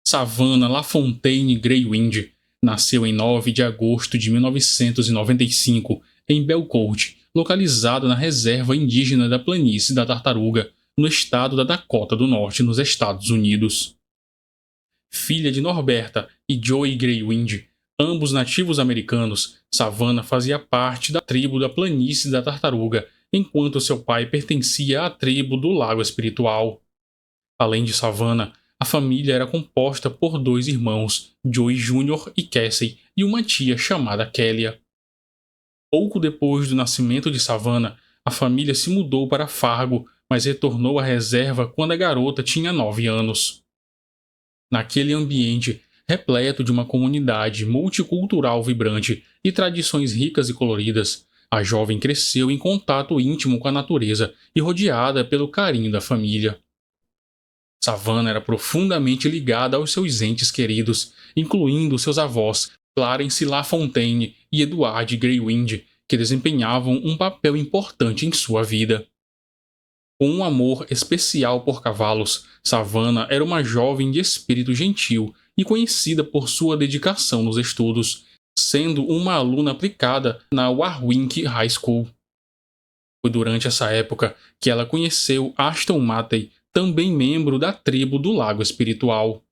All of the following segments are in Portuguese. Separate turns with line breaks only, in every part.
Savannah LaFontaine Greywind nasceu em 9 de agosto de 1995 em Belcourt, localizada na reserva indígena da Planície da Tartaruga, no estado da Dakota do Norte, nos Estados Unidos. Filha de Norberta e Joey Greywind, ambos nativos americanos, Savannah fazia parte da tribo da Planície da Tartaruga, enquanto seu pai pertencia à tribo do Lago Espiritual. Além de Savannah, a família era composta por dois irmãos, Joey Jr. e Casey, e uma tia chamada Kélia. Pouco depois do nascimento de Savannah, a família se mudou para Fargo, mas retornou à reserva quando a garota tinha 9 anos. Naquele ambiente, repleto de uma comunidade multicultural vibrante e tradições ricas e coloridas, a jovem cresceu em contato íntimo com a natureza e rodeada pelo carinho da família. Savannah era profundamente ligada aos seus entes queridos, incluindo seus avós, Clarence LaFontaine e Edward Greywind, que desempenhavam um papel importante em sua vida. Com um amor especial por cavalos, Savannah era uma jovem de espírito gentil e conhecida por sua dedicação nos estudos, sendo uma aluna aplicada na Warwick High School. Foi durante essa época que ela conheceu Ashton Mattei, também membro da tribo do Lago Espiritual.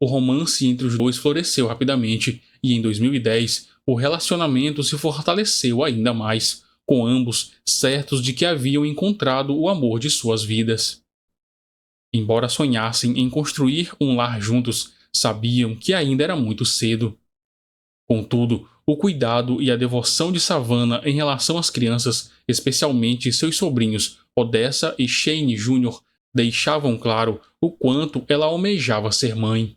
O romance entre os dois floresceu rapidamente e, em 2010, o relacionamento se fortaleceu ainda mais, com ambos certos de que haviam encontrado o amor de suas vidas. Embora sonhassem em construir um lar juntos, sabiam que ainda era muito cedo. Contudo, o cuidado e a devoção de Savannah em relação às crianças, especialmente seus sobrinhos Odessa e Shane Jr., deixavam claro o quanto ela almejava ser mãe.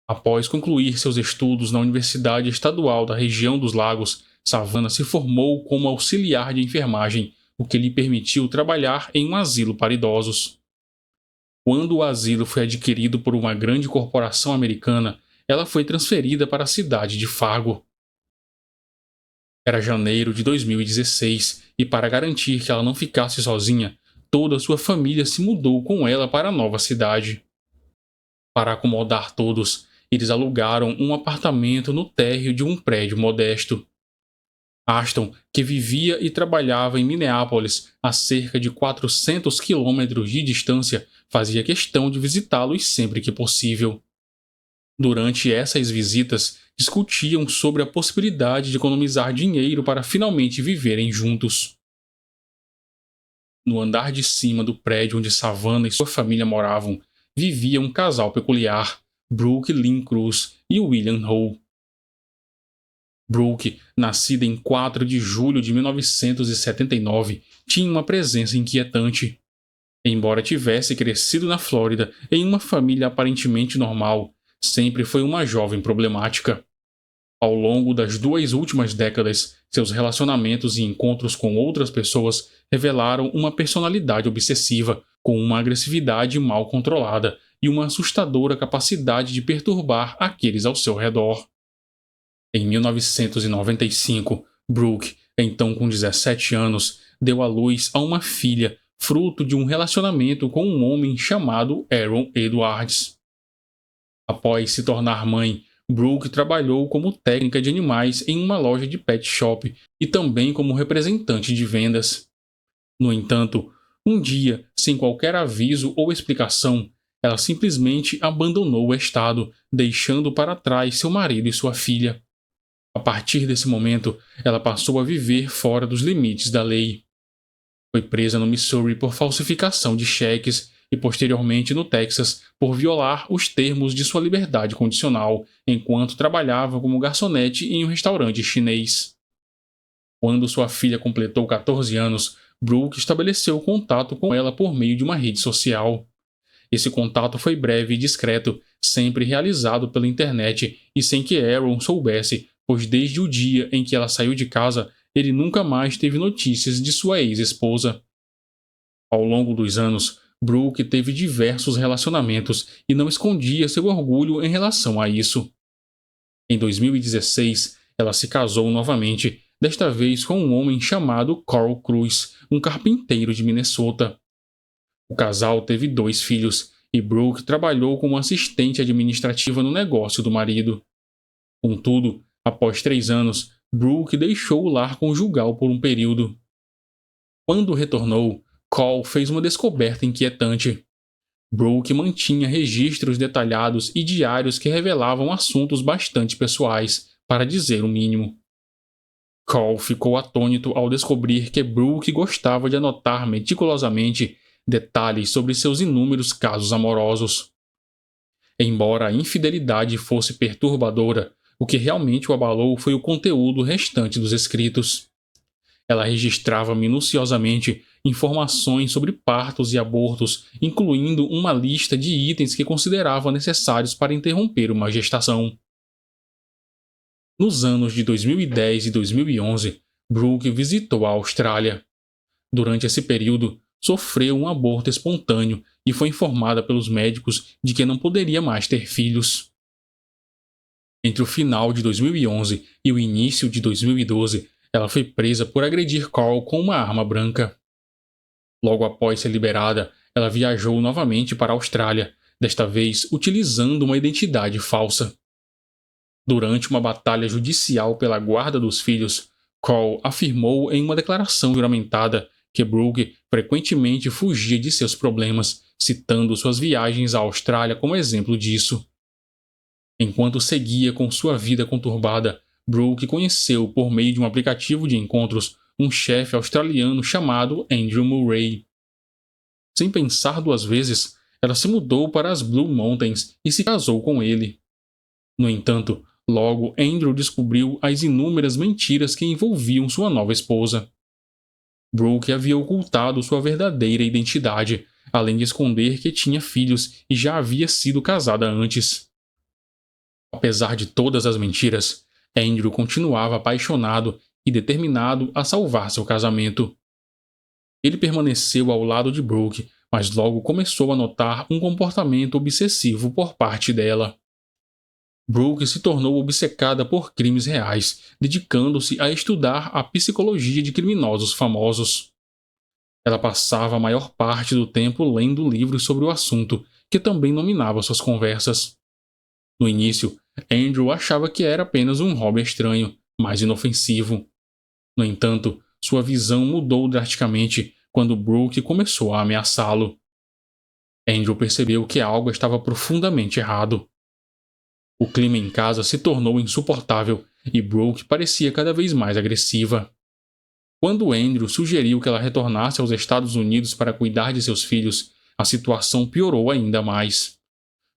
Após concluir seus estudos na Universidade Estadual da região dos Lagos, Savannah se formou como auxiliar de enfermagem, o que lhe permitiu trabalhar em um asilo para idosos. Quando o asilo foi adquirido por uma grande corporação americana, ela foi transferida para a cidade de Fargo. Era janeiro de 2016 e, para garantir que ela não ficasse sozinha, toda a sua família se mudou com ela para a nova cidade. Para acomodar todos, eles alugaram um apartamento no térreo de um prédio modesto. Ashton, que vivia e trabalhava em Minneapolis, a cerca de 400 quilômetros de distância, fazia questão de visitá-los sempre que possível. Durante essas visitas, discutiam sobre a possibilidade de economizar dinheiro para finalmente viverem juntos. No andar de cima do prédio onde Savannah e sua família moravam, vivia um casal peculiar, Brooke Lynn Cruz e William Ho. Brooke, nascida em 4 de julho de 1979, tinha uma presença inquietante. Embora tivesse crescido na Flórida em uma família aparentemente normal, sempre foi uma jovem problemática. Ao longo das 2 últimas décadas, seus relacionamentos e encontros com outras pessoas revelaram uma personalidade obsessiva, com uma agressividade mal controlada e uma assustadora capacidade de perturbar aqueles ao seu redor. Em 1995, Brooke, então com 17 anos, deu à luz a uma filha, fruto de um relacionamento com um homem chamado Aaron Edwards. Após se tornar mãe, Brooke trabalhou como técnica de animais em uma loja de pet shop e também como representante de vendas. No entanto, um dia, sem qualquer aviso ou explicação, ela simplesmente abandonou o estado, deixando para trás seu marido e sua filha. A partir desse momento, ela passou a viver fora dos limites da lei. Foi presa no Missouri por falsificação de cheques e posteriormente no Texas por violar os termos de sua liberdade condicional enquanto trabalhava como garçonete em um restaurante chinês. Quando sua filha completou 14 anos, Brooke estabeleceu contato com ela por meio de uma rede social. Esse contato foi breve e discreto, sempre realizado pela internet e sem que Aaron soubesse, pois desde o dia em que ela saiu de casa, ele nunca mais teve notícias de sua ex-esposa. Ao longo dos anos, Brooke teve diversos relacionamentos e não escondia seu orgulho em relação a isso. Em 2016, ela se casou novamente, desta vez com um homem chamado Carl Cruz, um carpinteiro de Minnesota. O casal teve 2 filhos, e Brooke trabalhou como assistente administrativa no negócio do marido. Contudo, após 3 anos, Brooke deixou o lar conjugal por um período. Quando retornou, Cole fez uma descoberta inquietante. Brooke mantinha registros detalhados e diários que revelavam assuntos bastante pessoais, para dizer o mínimo. Cole ficou atônito ao descobrir que Brooke gostava de anotar meticulosamente detalhes sobre seus inúmeros casos amorosos. Embora a infidelidade fosse perturbadora, o que realmente o abalou foi o conteúdo restante dos escritos. Ela registrava minuciosamente informações sobre partos e abortos, incluindo uma lista de itens que considerava necessários para interromper uma gestação. Nos anos de 2010 e 2011, Brooke visitou a Austrália. Durante esse período, sofreu um aborto espontâneo e foi informada pelos médicos de que não poderia mais ter filhos. Entre o final de 2011 e o início de 2012, ela foi presa por agredir Carl com uma arma branca. Logo após ser liberada, ela viajou novamente para a Austrália, desta vez utilizando uma identidade falsa. Durante uma batalha judicial pela guarda dos filhos, Carl afirmou em uma declaração juramentada que Brooke frequentemente fugia de seus problemas, citando suas viagens à Austrália como exemplo disso. Enquanto seguia com sua vida conturbada, Brooke conheceu, por meio de um aplicativo de encontros, um chefe australiano chamado Andrew Murray. Sem pensar 2 vezes, ela se mudou para as Blue Mountains e se casou com ele. No entanto, logo Andrew descobriu as inúmeras mentiras que envolviam sua nova esposa. Brooke havia ocultado sua verdadeira identidade, além de esconder que tinha filhos e já havia sido casada antes. Apesar de todas as mentiras, Andrew continuava apaixonado e determinado a salvar seu casamento. Ele permaneceu ao lado de Brooke, mas logo começou a notar um comportamento obsessivo por parte dela. Brooke se tornou obcecada por crimes reais, dedicando-se a estudar a psicologia de criminosos famosos. Ela passava a maior parte do tempo lendo livros sobre o assunto, que também dominava suas conversas. No início, Andrew achava que era apenas um hobby estranho, mas inofensivo. No entanto, sua visão mudou drasticamente quando Brooke começou a ameaçá-lo. Andrew percebeu que algo estava profundamente errado. O clima em casa se tornou insuportável e Brooke parecia cada vez mais agressiva. Quando Andrew sugeriu que ela retornasse aos Estados Unidos para cuidar de seus filhos, a situação piorou ainda mais.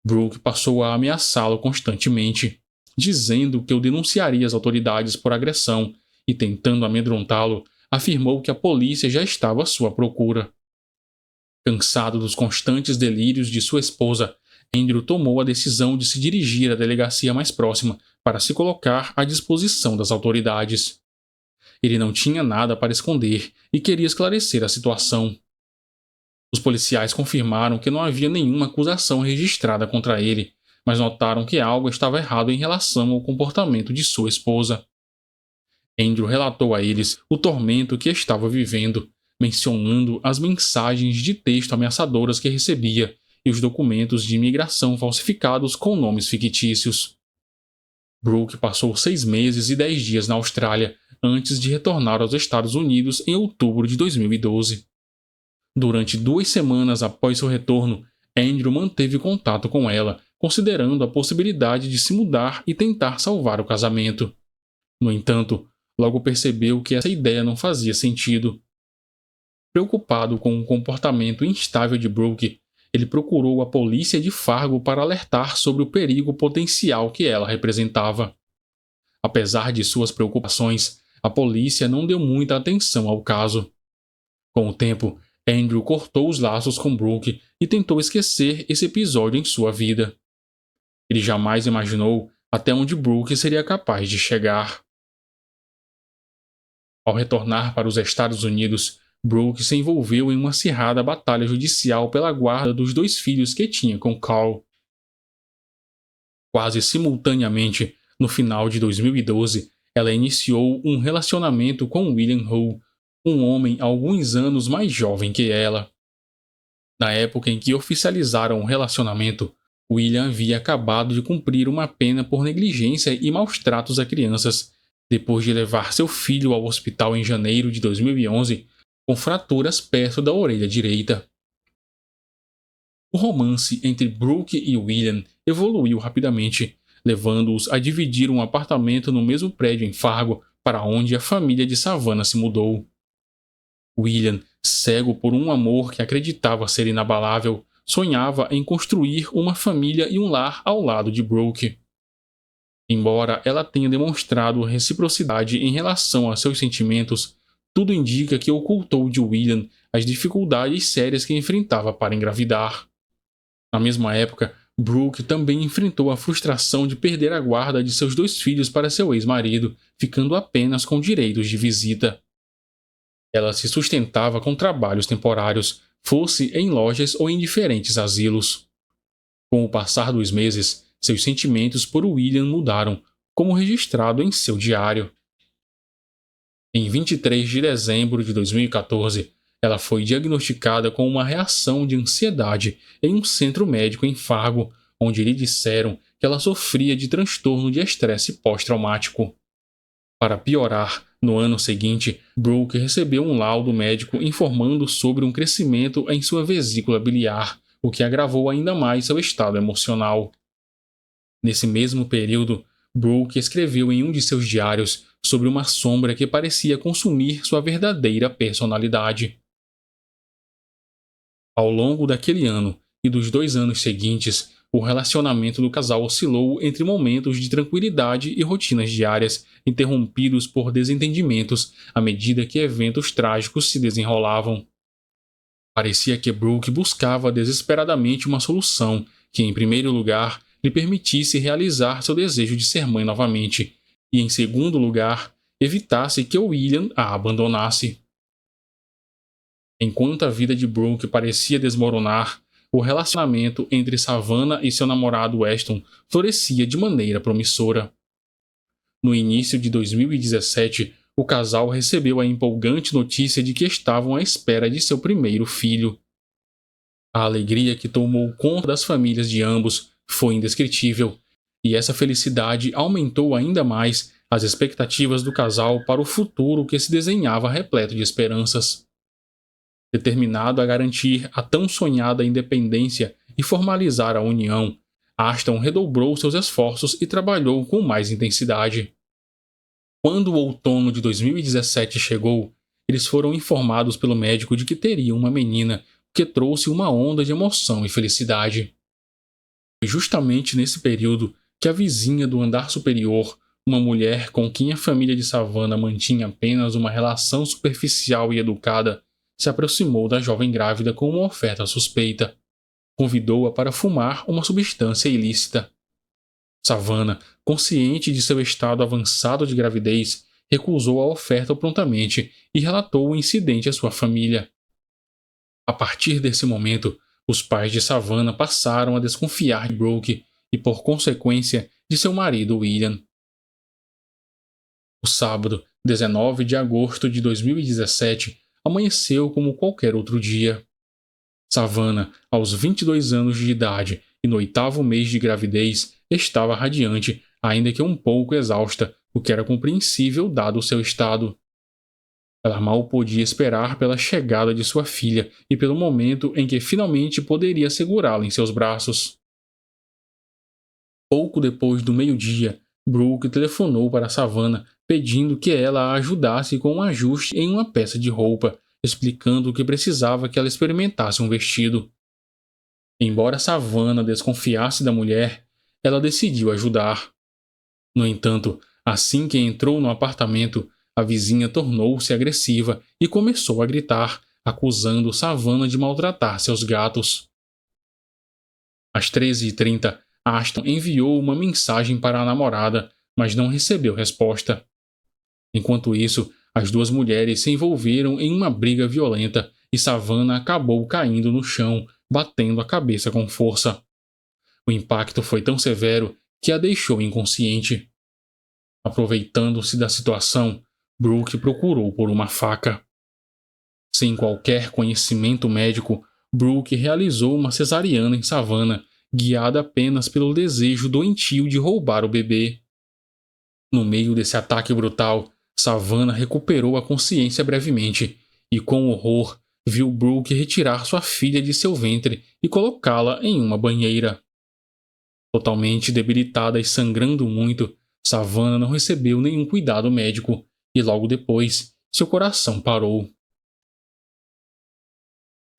Brooke passou a ameaçá-lo constantemente, dizendo que o denunciaria às autoridades por agressão e, tentando amedrontá-lo, afirmou que a polícia já estava à sua procura. Cansado dos constantes delírios de sua esposa, Andrew tomou a decisão de se dirigir à delegacia mais próxima para se colocar à disposição das autoridades. Ele não tinha nada para esconder e queria esclarecer a situação. Os policiais confirmaram que não havia nenhuma acusação registrada contra ele, mas notaram que algo estava errado em relação ao comportamento de sua esposa. Andrew relatou a eles o tormento que estava vivendo, mencionando as mensagens de texto ameaçadoras que recebia e os documentos de imigração falsificados com nomes fictícios. Brooke passou 6 meses e 10 dias na Austrália antes de retornar aos Estados Unidos em outubro de 2012. Durante 2 semanas após seu retorno, Andrew manteve contato com ela, considerando a possibilidade de se mudar e tentar salvar o casamento. No entanto, logo percebeu que essa ideia não fazia sentido. Preocupado com o comportamento instável de Brooke, ele procurou a polícia de Fargo para alertar sobre o perigo potencial que ela representava. Apesar de suas preocupações, a polícia não deu muita atenção ao caso. Com o tempo, Andrew cortou os laços com Brooke e tentou esquecer esse episódio em sua vida. Ele jamais imaginou até onde Brooke seria capaz de chegar. Ao retornar para os Estados Unidos, Brooke se envolveu em uma acirrada batalha judicial pela guarda dos 2 filhos que tinha com Carl. Quase simultaneamente, No final de 2012, ela iniciou um relacionamento com William Ho, um homem alguns anos mais jovem que ela. Na época em que oficializaram o relacionamento, William havia acabado de cumprir uma pena por negligência e maus tratos a crianças, depois de levar seu filho ao hospital em janeiro de 2011 com fraturas perto da orelha direita. O romance entre Brooke e William evoluiu rapidamente, levando-os a dividir um apartamento no mesmo prédio em Fargo, para onde a família de Savannah se mudou. William, cego por um amor que acreditava ser inabalável, sonhava em construir uma família e um lar ao lado de Brooke. Embora ela tenha demonstrado reciprocidade em relação a seus sentimentos, tudo indica que ocultou de William as dificuldades sérias que enfrentava para engravidar. Na mesma época, Brooke também enfrentou a frustração de perder a guarda de seus 2 filhos para seu ex-marido, ficando apenas com direitos de visita. Ela se sustentava com trabalhos temporários, fosse em lojas ou em diferentes asilos. Com o passar dos meses, seus sentimentos por William mudaram, como registrado em seu diário. Em 23 de dezembro de 2014, ela foi diagnosticada com uma reação de ansiedade em um centro médico em Fargo, onde lhe disseram que ela sofria de transtorno de estresse pós-traumático. Para piorar, no ano seguinte, Brooke recebeu um laudo médico informando sobre um crescimento em sua vesícula biliar, o que agravou ainda mais seu estado emocional. Nesse mesmo período, Brooke escreveu em um de seus diários sobre uma sombra que parecia consumir sua verdadeira personalidade. Ao longo daquele ano e dos 2 anos seguintes, o relacionamento do casal oscilou entre momentos de tranquilidade e rotinas diárias, interrompidos por desentendimentos à medida que eventos trágicos se desenrolavam. Parecia que Brooke buscava desesperadamente uma solução que, em primeiro lugar, lhe permitisse realizar seu desejo de ser mãe novamente, e, em segundo lugar, evitasse que William a abandonasse. Enquanto a vida de Brooke parecia desmoronar, o relacionamento entre Savannah e seu namorado Weston florescia de maneira promissora. No início de 2017, o casal recebeu a empolgante notícia de que estavam à espera de seu primeiro filho. A alegria que tomou conta das famílias de ambos foi indescritível, e essa felicidade aumentou ainda mais as expectativas do casal para o futuro que se desenhava repleto de esperanças. Determinado a garantir a tão sonhada independência e formalizar a união, Aston redobrou seus esforços e trabalhou com mais intensidade. Quando o outono de 2017 chegou, eles foram informados pelo médico de que teriam uma menina, o que trouxe uma onda de emoção e felicidade. Foi justamente nesse período que a vizinha do andar superior, uma mulher com quem a família de Savannah mantinha apenas uma relação superficial e educada, se aproximou da jovem grávida com uma oferta suspeita. Convidou-a para fumar uma substância ilícita. Savannah, consciente de seu estado avançado de gravidez, recusou a oferta prontamente e relatou o incidente à sua família. A partir desse momento, os pais de Savannah passaram a desconfiar de Brooke e, por consequência, de seu marido William. O sábado, 19 de agosto de 2017, amanheceu como qualquer outro dia. Savannah, aos 22 anos de idade e no 8º mês de gravidez, estava radiante, ainda que um pouco exausta, o que era compreensível dado o seu estado. Ela mal podia esperar pela chegada de sua filha e pelo momento em que finalmente poderia segurá-la em seus braços. Pouco depois do meio-dia, Brooke telefonou para Savannah pedindo que ela a ajudasse com um ajuste em uma peça de roupa, explicando que precisava que ela experimentasse um vestido. Embora Savannah desconfiasse da mulher, ela decidiu ajudar. No entanto, assim que entrou no apartamento, a vizinha tornou-se agressiva e começou a gritar, acusando Savannah de maltratar seus gatos. Às 13h30, Aston enviou uma mensagem para a namorada, mas não recebeu resposta. Enquanto isso, as 2 mulheres se envolveram em uma briga violenta e Savannah acabou caindo no chão, batendo a cabeça com força. O impacto foi tão severo que a deixou inconsciente. Aproveitando-se da situação, Brooke procurou por uma faca. Sem qualquer conhecimento médico, Brooke realizou uma cesariana em Savannah, guiada apenas pelo desejo doentio de roubar o bebê. No meio desse ataque brutal, Savannah recuperou a consciência brevemente e, com horror, viu Brooke retirar sua filha de seu ventre e colocá-la em uma banheira. Totalmente debilitada e sangrando muito, Savannah não recebeu nenhum cuidado médico e logo depois, seu coração parou.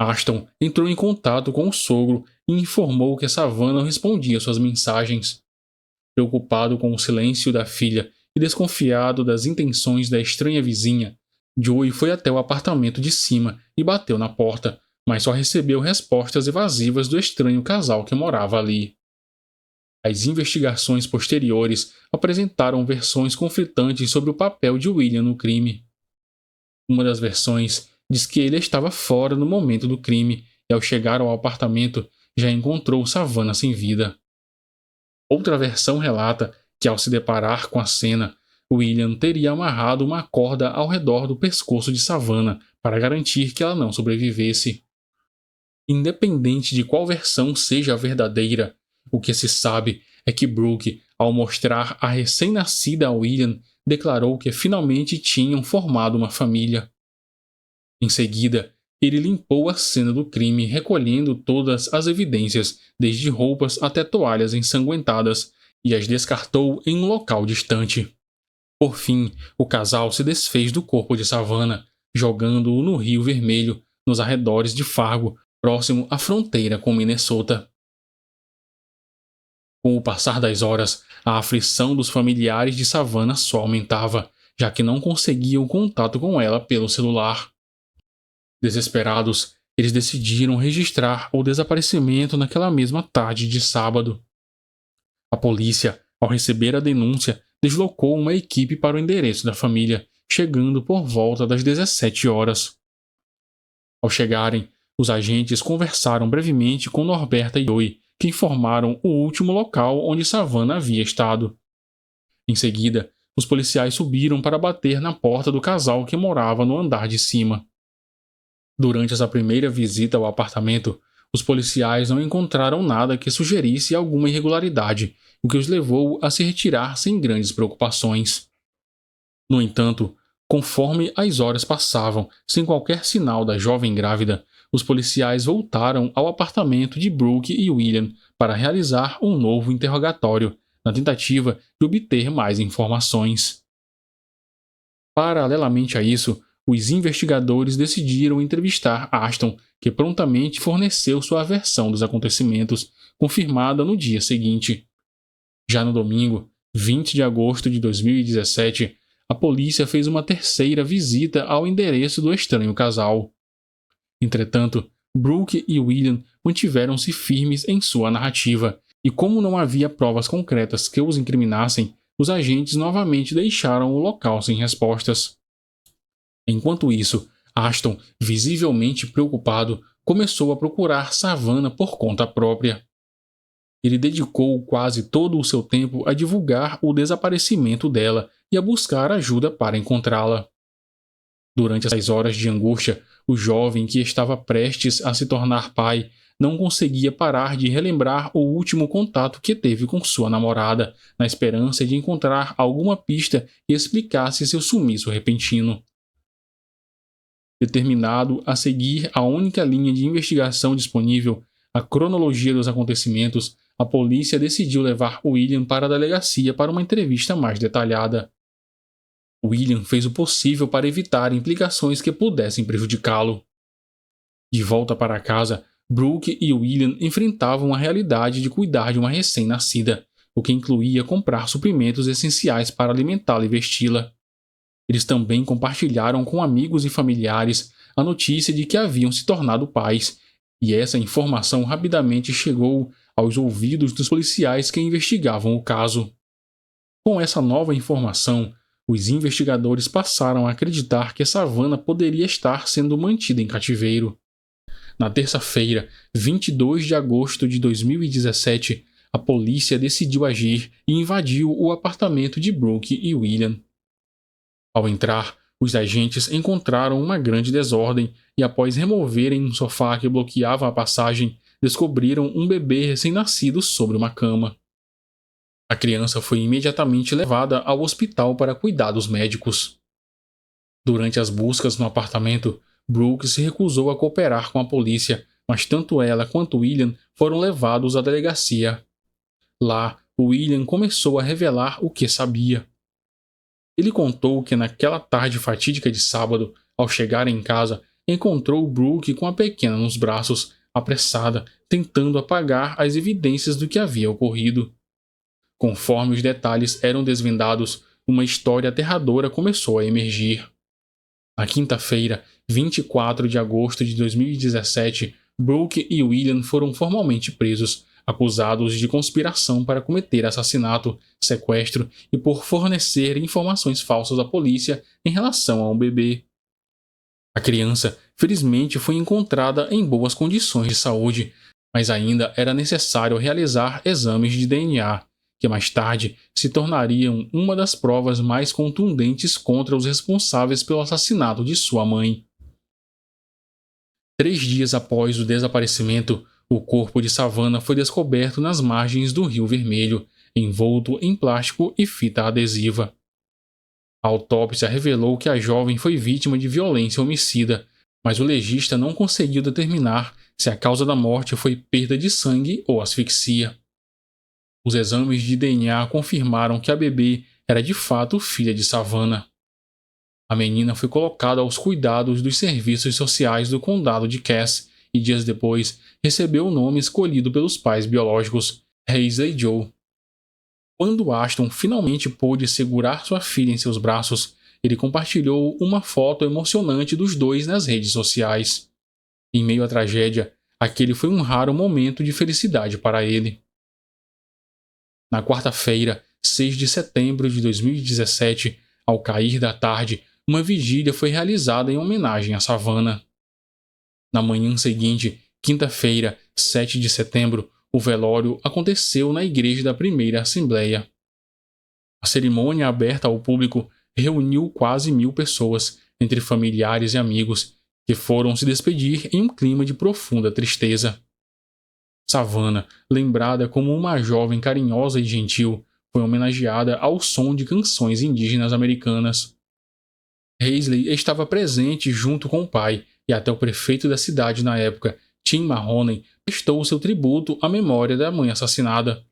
Ashton entrou em contato com o sogro e informou que Savannah não respondia suas mensagens. Preocupado com o silêncio da filha e desconfiado das intenções da estranha vizinha, Joey foi até o apartamento de cima e bateu na porta, mas só recebeu respostas evasivas do estranho casal que morava ali. As investigações posteriores apresentaram versões conflitantes sobre o papel de William no crime. Uma das versões diz que ele estava fora no momento do crime e, ao chegar ao apartamento, já encontrou Savannah sem vida. Outra versão relata que, ao se deparar com a cena, William teria amarrado uma corda ao redor do pescoço de Savannah para garantir que ela não sobrevivesse. Independente de qual versão seja a verdadeira, o que se sabe é que Brooke, ao mostrar a recém-nascida a William, declarou que finalmente tinham formado uma família. Em seguida, ele limpou a cena do crime, recolhendo todas as evidências, desde roupas até toalhas ensanguentadas, e as descartou em um local distante. Por fim, o casal se desfez do corpo de Savannah, jogando-o no Rio Vermelho, nos arredores de Fargo, próximo à fronteira com Minnesota. Com o passar das horas, a aflição dos familiares de Savannah só aumentava, já que não conseguiam contato com ela pelo celular. Desesperados, eles decidiram registrar o desaparecimento naquela mesma tarde de sábado. A polícia, ao receber a denúncia, deslocou uma equipe para o endereço da família, chegando por volta das 17 horas. Ao chegarem, os agentes conversaram brevemente com Norberta e Joey, que informaram o último local onde Savannah havia estado. Em seguida, os policiais subiram para bater na porta do casal que morava no andar de cima. Durante essa primeira visita ao apartamento, os policiais não encontraram nada que sugerisse alguma irregularidade, o que os levou a se retirar sem grandes preocupações. No entanto, conforme as horas passavam, sem qualquer sinal da jovem grávida, os policiais voltaram ao apartamento de Brooke e William para realizar um novo interrogatório, na tentativa de obter mais informações. Paralelamente a isso, os investigadores decidiram entrevistar Ashton, que prontamente forneceu sua versão dos acontecimentos, confirmada no dia seguinte. Já no domingo, 20 de agosto de 2017, a polícia fez uma terceira visita ao endereço do estranho casal. Entretanto, Brooke e William mantiveram-se firmes em sua narrativa, e como não havia provas concretas que os incriminassem, os agentes novamente deixaram o local sem respostas. Enquanto isso, Ashton, visivelmente preocupado, começou a procurar Savannah por conta própria. Ele dedicou quase todo o seu tempo a divulgar o desaparecimento dela e a buscar ajuda para encontrá-la. Durante essas horas de angústia, o jovem que estava prestes a se tornar pai não conseguia parar de relembrar o último contato que teve com sua namorada, na esperança de encontrar alguma pista que explicasse seu sumiço repentino. Determinado a seguir a única linha de investigação disponível, a cronologia dos acontecimentos, a polícia decidiu levar William para a delegacia para uma entrevista mais detalhada. William fez o possível para evitar implicações que pudessem prejudicá-lo. De volta para casa, Brooke e William enfrentavam a realidade de cuidar de uma recém-nascida, o que incluía comprar suprimentos essenciais para alimentá-la e vesti-la. Eles também compartilharam com amigos e familiares a notícia de que haviam se tornado pais, e essa informação rapidamente chegou aos ouvidos dos policiais que investigavam o caso. Com essa nova informação, os investigadores passaram a acreditar que Savannah poderia estar sendo mantida em cativeiro. Na terça-feira, 22 de agosto de 2017, a polícia decidiu agir e invadiu o apartamento de Brooke e William. Ao entrar, os agentes encontraram uma grande desordem e, após removerem um sofá que bloqueava a passagem, descobriram um bebê recém-nascido sobre uma cama. A criança foi imediatamente levada ao hospital para cuidados médicos. Durante as buscas no apartamento, Brooke se recusou a cooperar com a polícia, mas tanto ela quanto William foram levados à delegacia. Lá, William começou a revelar o que sabia. Ele contou que naquela tarde fatídica de sábado, ao chegar em casa, encontrou Brooke com a pequena nos braços, apressada, tentando apagar as evidências do que havia ocorrido. Conforme os detalhes eram desvendados, uma história aterradora começou a emergir. Na quinta-feira, 24 de agosto de 2017, Brooke e William foram formalmente presos, acusados de conspiração para cometer assassinato, sequestro e por fornecer informações falsas à polícia em relação a um bebê. A criança, felizmente, foi encontrada em boas condições de saúde, mas ainda era necessário realizar exames de DNA, que mais tarde se tornariam uma das provas mais contundentes contra os responsáveis pelo assassinato de sua mãe. 3 dias após o desaparecimento, o corpo de Savannah foi descoberto nas margens do Rio Vermelho, envolto em plástico e fita adesiva. A autópsia revelou que a jovem foi vítima de violência homicida, mas o legista não conseguiu determinar se a causa da morte foi perda de sangue ou asfixia. Os exames de DNA confirmaram que a bebê era de fato filha de Savannah. A menina foi colocada aos cuidados dos serviços sociais do condado de Cass e dias depois recebeu o nome escolhido pelos pais biológicos, Hazley Joe. Quando Ashton finalmente pôde segurar sua filha em seus braços, ele compartilhou uma foto emocionante dos dois nas redes sociais. Em meio à tragédia, aquele foi um raro momento de felicidade para ele. Na quarta-feira, 6 de setembro de 2017, ao cair da tarde, uma vigília foi realizada em homenagem a Savannah. Na manhã seguinte, quinta-feira, 7 de setembro, o velório aconteceu na igreja da Primeira Assembleia. A cerimônia aberta ao público reuniu quase 1.000 pessoas, entre familiares e amigos, que foram se despedir em um clima de profunda tristeza. Savannah, lembrada como uma jovem carinhosa e gentil, foi homenageada ao som de canções indígenas americanas. Hazley estava presente junto com o pai, e até o prefeito da cidade na época, Tim Mahoney, prestou seu tributo à memória da mãe assassinada.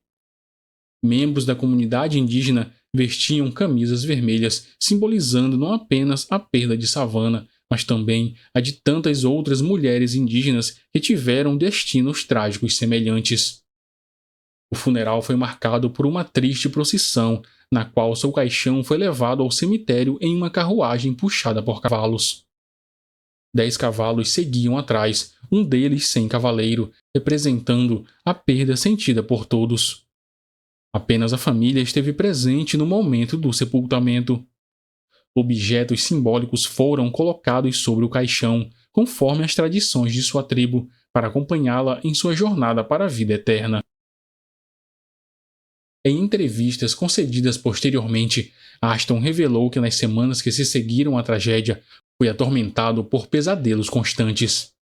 Membros da comunidade indígena vestiam camisas vermelhas, simbolizando não apenas a perda de Savannah, mas também a de tantas outras mulheres indígenas que tiveram destinos trágicos semelhantes. O funeral foi marcado por uma triste procissão, na qual seu caixão foi levado ao cemitério em uma carruagem puxada por cavalos. 10 cavalos seguiam atrás, um deles sem cavaleiro, representando a perda sentida por todos. Apenas a família esteve presente no momento do sepultamento. Objetos simbólicos foram colocados sobre o caixão, conforme as tradições de sua tribo, para acompanhá-la em sua jornada para a vida eterna. Em entrevistas concedidas posteriormente, Ashton revelou que nas semanas que se seguiram à tragédia, foi atormentado por pesadelos constantes.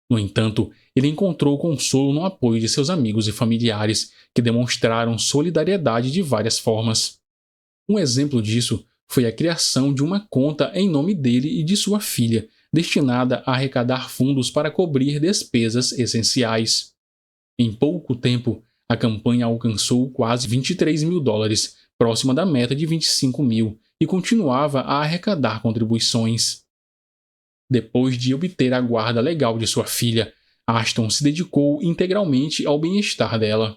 No entanto, ele encontrou consolo no apoio de seus amigos e familiares, que demonstraram solidariedade de várias formas. Um exemplo disso foi a criação de uma conta em nome dele e de sua filha, destinada a arrecadar fundos para cobrir despesas essenciais. Em pouco tempo, a campanha alcançou quase $23 mil, próxima da meta de 25 mil, e continuava a arrecadar contribuições. Depois de obter a guarda legal de sua filha, Ashton se dedicou integralmente ao bem-estar dela.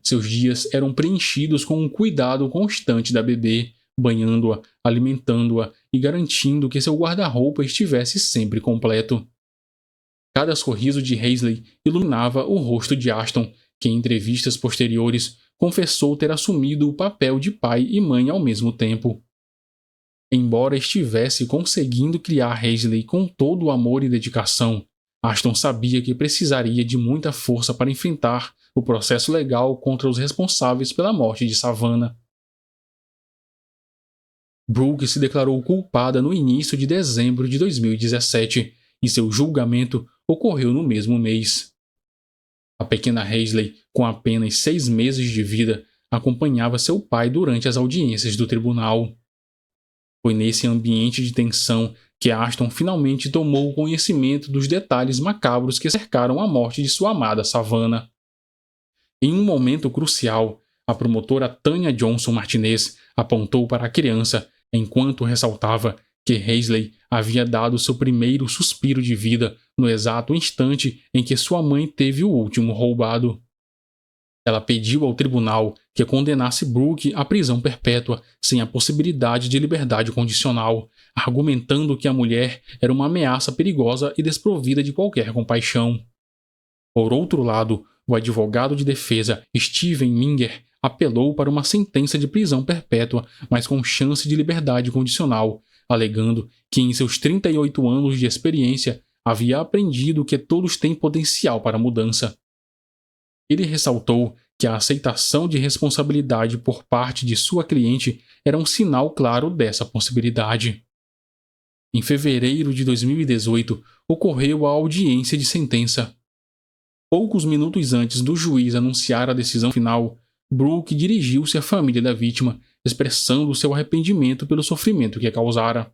Seus dias eram preenchidos com um cuidado constante da bebê, banhando-a, alimentando-a e garantindo que seu guarda-roupa estivesse sempre completo. Cada sorriso de Hazley iluminava o rosto de Ashton, que em entrevistas posteriores confessou ter assumido o papel de pai e mãe ao mesmo tempo. Embora estivesse conseguindo criar Hazley com todo o amor e dedicação, Ashton sabia que precisaria de muita força para enfrentar o processo legal contra os responsáveis pela morte de Savannah. Brooke se declarou culpada no início de dezembro de 2017 e seu julgamento ocorreu no mesmo mês. A pequena Hazley, com apenas 6 meses de vida, acompanhava seu pai durante as audiências do tribunal. Foi nesse ambiente de tensão que Ashton finalmente tomou conhecimento dos detalhes macabros que cercaram a morte de sua amada Savannah. Em um momento crucial, a promotora Tanya Johnson Martinez apontou para a criança enquanto ressaltava que Hazley havia dado seu primeiro suspiro de vida no exato instante em que sua mãe teve o último roubado. Ela pediu ao tribunal que condenasse Brooke à prisão perpétua sem a possibilidade de liberdade condicional, argumentando que a mulher era uma ameaça perigosa e desprovida de qualquer compaixão. Por outro lado, o advogado de defesa Steven Minger apelou para uma sentença de prisão perpétua, mas com chance de liberdade condicional, alegando que em seus 38 anos de experiência havia aprendido que todos têm potencial para mudança. Ele ressaltou que a aceitação de responsabilidade por parte de sua cliente era um sinal claro dessa possibilidade. Em fevereiro de 2018, ocorreu a audiência de sentença. Poucos minutos antes do juiz anunciar a decisão final, Brooke dirigiu-se à família da vítima, expressando seu arrependimento pelo sofrimento que causara.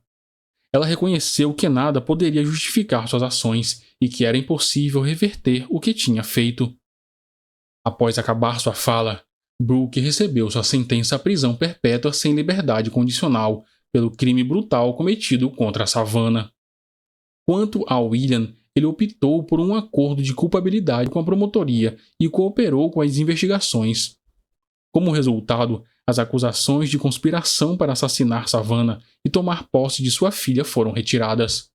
Ela reconheceu que nada poderia justificar suas ações e que era impossível reverter o que tinha feito. Após acabar sua fala, Brooke recebeu sua sentença à prisão perpétua sem liberdade condicional pelo crime brutal cometido contra Savannah. Quanto a William, ele optou por um acordo de culpabilidade com a promotoria e cooperou com as investigações. Como resultado, as acusações de conspiração para assassinar Savannah e tomar posse de sua filha foram retiradas.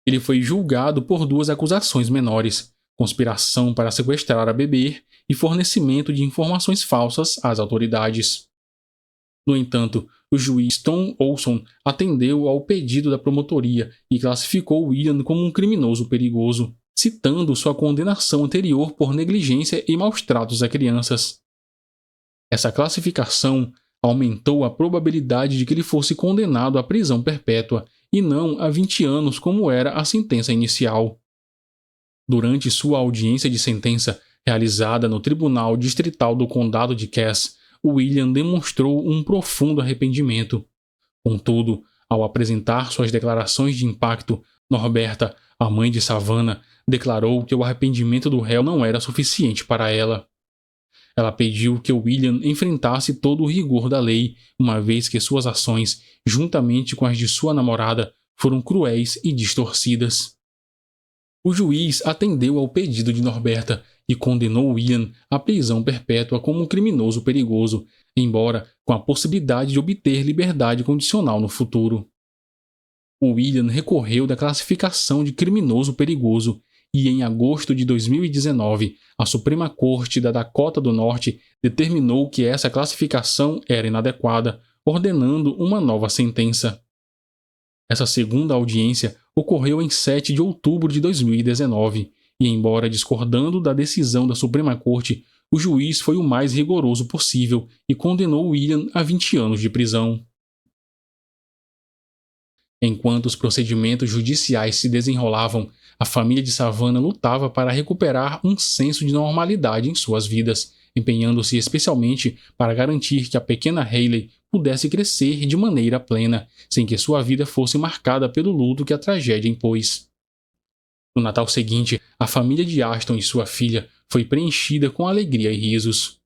Ele foi julgado por 2 acusações menores: conspiração para sequestrar a bebê e fornecimento de informações falsas às autoridades. No entanto, o juiz Tom Olson atendeu ao pedido da promotoria e classificou William como um criminoso perigoso, citando sua condenação anterior por negligência e maus-tratos a crianças. Essa classificação aumentou a probabilidade de que ele fosse condenado à prisão perpétua e não a 20 anos como era a sentença inicial. Durante sua audiência de sentença, realizada no Tribunal Distrital do Condado de Cass, William demonstrou um profundo arrependimento. Contudo, ao apresentar suas declarações de impacto, Norberta, a mãe de Savannah, declarou que o arrependimento do réu não era suficiente para ela. Ela pediu que William enfrentasse todo o rigor da lei, uma vez que suas ações, juntamente com as de sua namorada, foram cruéis e distorcidas. O juiz atendeu ao pedido de Norberta e condenou William à prisão perpétua como um criminoso perigoso, embora com a possibilidade de obter liberdade condicional no futuro. O William recorreu da classificação de criminoso perigoso e, em agosto de 2019, a Suprema Corte da Dakota do Norte determinou que essa classificação era inadequada, ordenando uma nova sentença. Essa segunda audiência ocorreu em 7 de outubro de 2019 e, embora discordando da decisão da Suprema Corte, o juiz foi o mais rigoroso possível e condenou William a 20 anos de prisão. Enquanto os procedimentos judiciais se desenrolavam, a família de Savannah lutava para recuperar um senso de normalidade em suas vidas, empenhando-se especialmente para garantir que a pequena Hayley pudesse crescer de maneira plena, sem que sua vida fosse marcada pelo luto que a tragédia impôs. No Natal seguinte, a família de Ashton e sua filha foi preenchida com alegria e risos.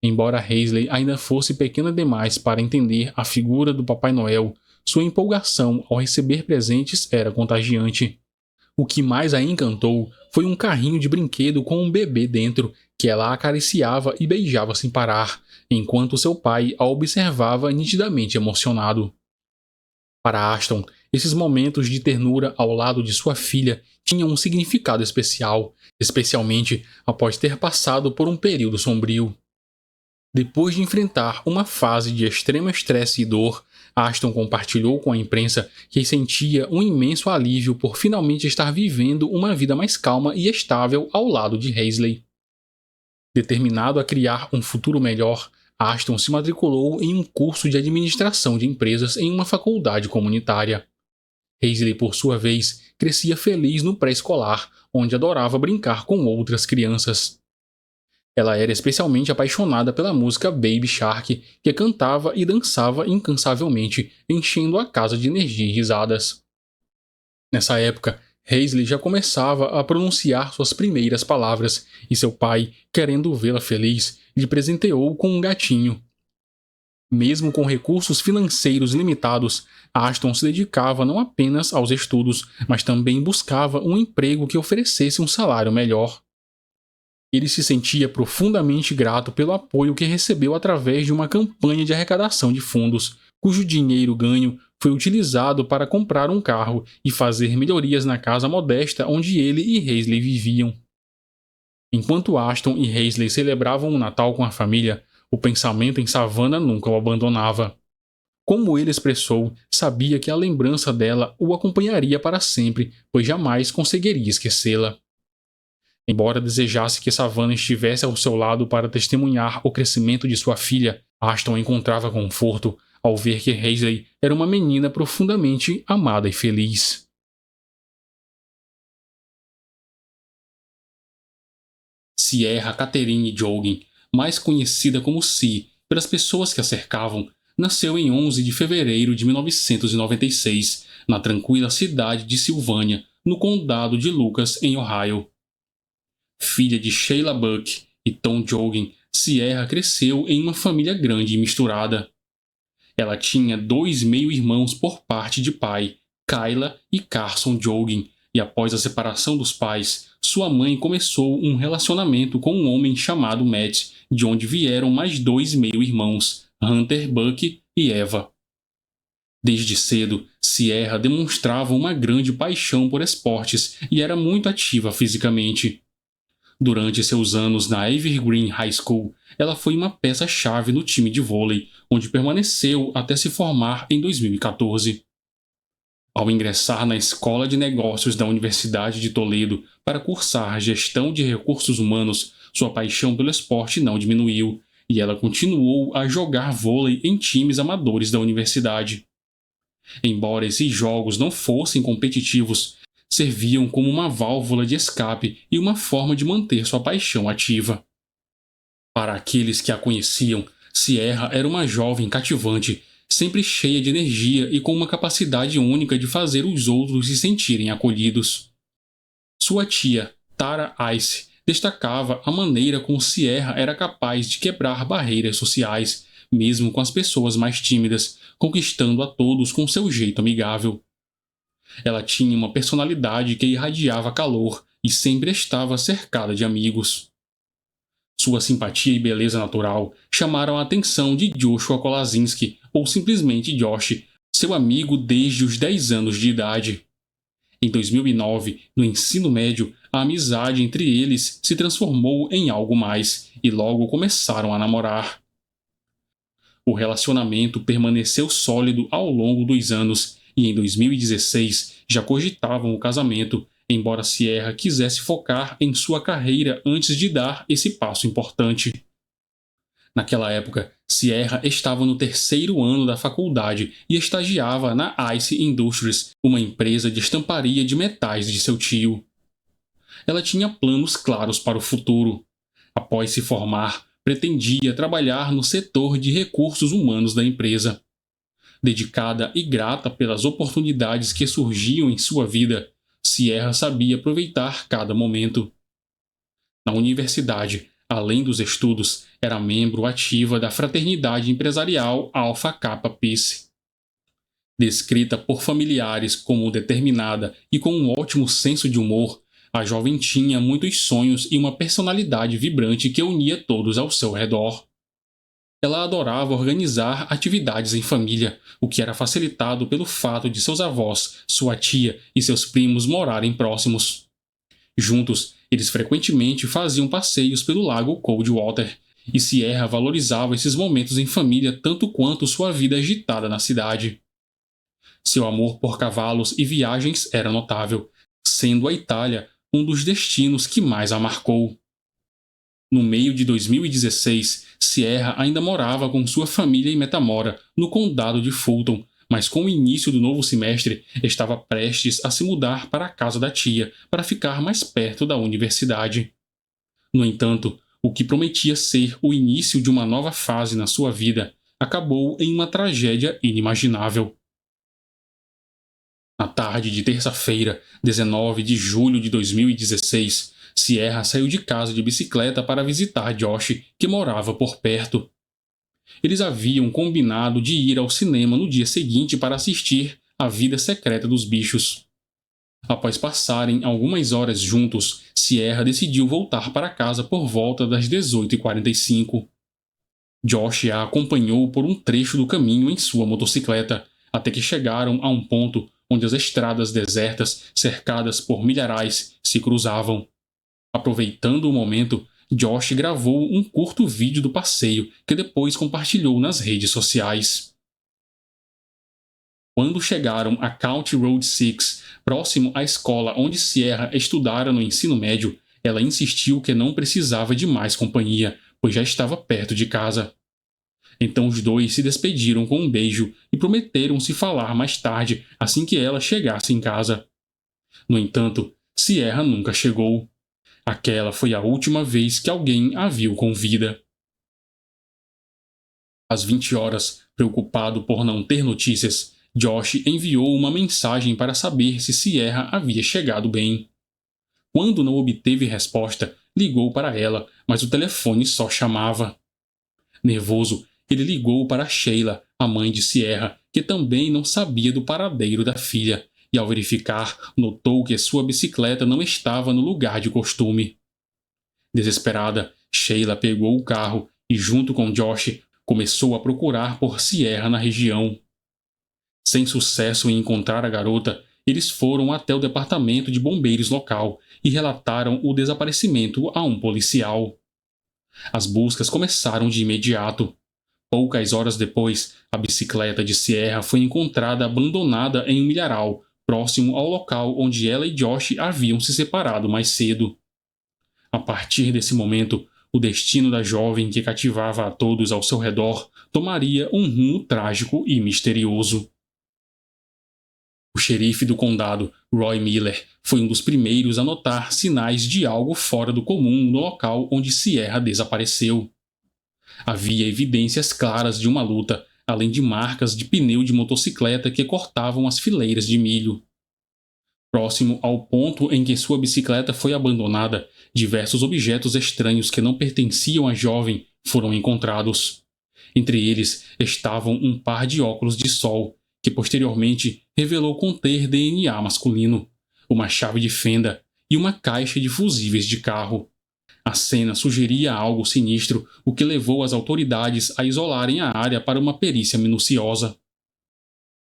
Embora Hazley ainda fosse pequena demais para entender a figura do Papai Noel, sua empolgação ao receber presentes era contagiante. O que mais a encantou foi um carrinho de brinquedo com um bebê dentro, que ela acariciava e beijava sem parar, enquanto seu pai a observava nitidamente emocionado. Para Ashton, esses momentos de ternura ao lado de sua filha tinham um significado especial, especialmente após ter passado por um período sombrio. Depois de enfrentar uma fase de extremo estresse e dor, Ashton compartilhou com a imprensa que sentia um imenso alívio por finalmente estar vivendo uma vida mais calma e estável ao lado de Hazley. Determinado a criar um futuro melhor, Ashton se matriculou em um curso de administração de empresas em uma faculdade comunitária. Hazley, por sua vez, crescia feliz no pré-escolar, onde adorava brincar com outras crianças. Ela era especialmente apaixonada pela música Baby Shark, que cantava e dançava incansavelmente, enchendo a casa de energia e risadas. Nessa época, Hazley já começava a pronunciar suas primeiras palavras, e seu pai, querendo vê-la feliz, lhe presenteou com um gatinho. Mesmo com recursos financeiros limitados, Ashton se dedicava não apenas aos estudos, mas também buscava um emprego que oferecesse um salário melhor. Ele se sentia profundamente grato pelo apoio que recebeu através de uma campanha de arrecadação de fundos, cujo dinheiro ganho foi utilizado para comprar um carro e fazer melhorias na casa modesta onde ele e Hazley viviam. Enquanto Ashton e Hazley celebravam o Natal com a família, o pensamento em Savannah nunca o abandonava. Como ele expressou, sabia que a lembrança dela o acompanharia para sempre, pois jamais conseguiria esquecê-la. Embora desejasse que Savannah estivesse ao seu lado para testemunhar o crescimento de sua filha, Ashton encontrava conforto ao ver que Hazley era uma menina profundamente amada e feliz. Sierra Catherine Joughin, mais conhecida como Si pelas pessoas que a cercavam, nasceu em 11 de fevereiro de 1996, na tranquila cidade de Sylvania, no condado de Lucas, em Ohio. Filha de Sheila Buck e Tom Joughin, Sierra cresceu em uma família grande e misturada. Ela tinha 2 meio-irmãos por parte de pai, Kyla e Carson Joughin, e após a separação dos pais, sua mãe começou um relacionamento com um homem chamado Matt, de onde vieram mais 2 meio-irmãos, Hunter Buck e Eva. Desde cedo, Sierra demonstrava uma grande paixão por esportes e era muito ativa fisicamente. Durante seus anos na Evergreen High School, ela foi uma peça-chave no time de vôlei, onde permaneceu até se formar em 2014. Ao ingressar na Escola de Negócios da Universidade de Toledo para cursar Gestão de Recursos Humanos, sua paixão pelo esporte não diminuiu, e ela continuou a jogar vôlei em times amadores da universidade. Embora esses jogos não fossem competitivos, serviam como uma válvula de escape e uma forma de manter sua paixão ativa. Para aqueles que a conheciam, Sierra era uma jovem cativante, sempre cheia de energia e com uma capacidade única de fazer os outros se sentirem acolhidos. Sua tia, Tara Ice, destacava a maneira como Sierra era capaz de quebrar barreiras sociais, mesmo com as pessoas mais tímidas, conquistando a todos com seu jeito amigável. Ela tinha uma personalidade que irradiava calor e sempre estava cercada de amigos. Sua simpatia e beleza natural chamaram a atenção de Joshua Kolazinski, ou simplesmente Josh, seu amigo desde os 10 anos de idade. Em 2009, no ensino médio, a amizade entre eles se transformou em algo mais e logo começaram a namorar. O relacionamento permaneceu sólido ao longo dos anos e em 2016 já cogitavam o casamento, embora Sierra quisesse focar em sua carreira antes de dar esse passo importante. Naquela época, Sierra estava no 3º ano da faculdade e estagiava na Ice Industries, uma empresa de estamparia de metais de seu tio. Ela tinha planos claros para o futuro. Após se formar, pretendia trabalhar no setor de recursos humanos da empresa. Dedicada e grata pelas oportunidades que surgiam em sua vida, Sierra sabia aproveitar cada momento. Na universidade, além dos estudos, era membro ativa da fraternidade empresarial Alpha Kappa Psi. Descrita por familiares como determinada e com um ótimo senso de humor, a jovem tinha muitos sonhos e uma personalidade vibrante que unia todos ao seu redor. Ela adorava organizar atividades em família, o que era facilitado pelo fato de seus avós, sua tia e seus primos morarem próximos. Juntos, eles frequentemente faziam passeios pelo lago Coldwater, e Sierra valorizava esses momentos em família tanto quanto sua vida agitada na cidade. Seu amor por cavalos e viagens era notável, sendo a Itália um dos destinos que mais a marcou. No meio de 2016, Sierra ainda morava com sua família em Metamora, no condado de Fulton, mas com o início do novo semestre, estava prestes a se mudar para a casa da tia, para ficar mais perto da universidade. No entanto, o que prometia ser o início de uma nova fase na sua vida acabou em uma tragédia inimaginável. Na tarde de terça-feira, 19 de julho de 2016, Sierra saiu de casa de bicicleta para visitar Josh, que morava por perto. Eles haviam combinado de ir ao cinema no dia seguinte para assistir A Vida Secreta dos Bichos. Após passarem algumas horas juntos, Sierra decidiu voltar para casa por volta das 18h45. Josh a acompanhou por um trecho do caminho em sua motocicleta, até que chegaram a um ponto onde as estradas desertas, cercadas por milharais, se cruzavam. Aproveitando o momento, Josh gravou um curto vídeo do passeio que depois compartilhou nas redes sociais. Quando chegaram a County Road 6, próximo à escola onde Sierra estudara no ensino médio, ela insistiu que não precisava de mais companhia, pois já estava perto de casa. Então os dois se despediram com um beijo e prometeram se falar mais tarde, assim que ela chegasse em casa. No entanto, Sierra nunca chegou. Aquela foi a última vez que alguém a viu com vida. Às 20 horas, preocupado por não ter notícias, Josh enviou uma mensagem para saber se Sierra havia chegado bem. Quando não obteve resposta, ligou para ela, mas o telefone só chamava. Nervoso, ele ligou para Sheila, a mãe de Sierra, que também não sabia do paradeiro da filha, e ao verificar, notou que sua bicicleta não estava no lugar de costume. Desesperada, Sheila pegou o carro e, junto com Josh, começou a procurar por Sierra na região. Sem sucesso em encontrar a garota, eles foram até o departamento de bombeiros local e relataram o desaparecimento a um policial. As buscas começaram de imediato. Poucas horas depois, a bicicleta de Sierra foi encontrada abandonada em um milharal, próximo ao local onde ela e Josh haviam se separado mais cedo. A partir desse momento, o destino da jovem que cativava a todos ao seu redor tomaria um rumo trágico e misterioso. O xerife do condado, Roy Miller, foi um dos primeiros a notar sinais de algo fora do comum no local onde Sierra desapareceu. Havia evidências claras de uma luta, além de marcas de pneu de motocicleta que cortavam as fileiras de milho. Próximo ao ponto em que sua bicicleta foi abandonada, diversos objetos estranhos que não pertenciam à jovem foram encontrados. Entre eles estavam um par de óculos de sol, que posteriormente revelou conter DNA masculino, uma chave de fenda e uma caixa de fusíveis de carro. A cena sugeria algo sinistro, o que levou as autoridades a isolarem a área para uma perícia minuciosa.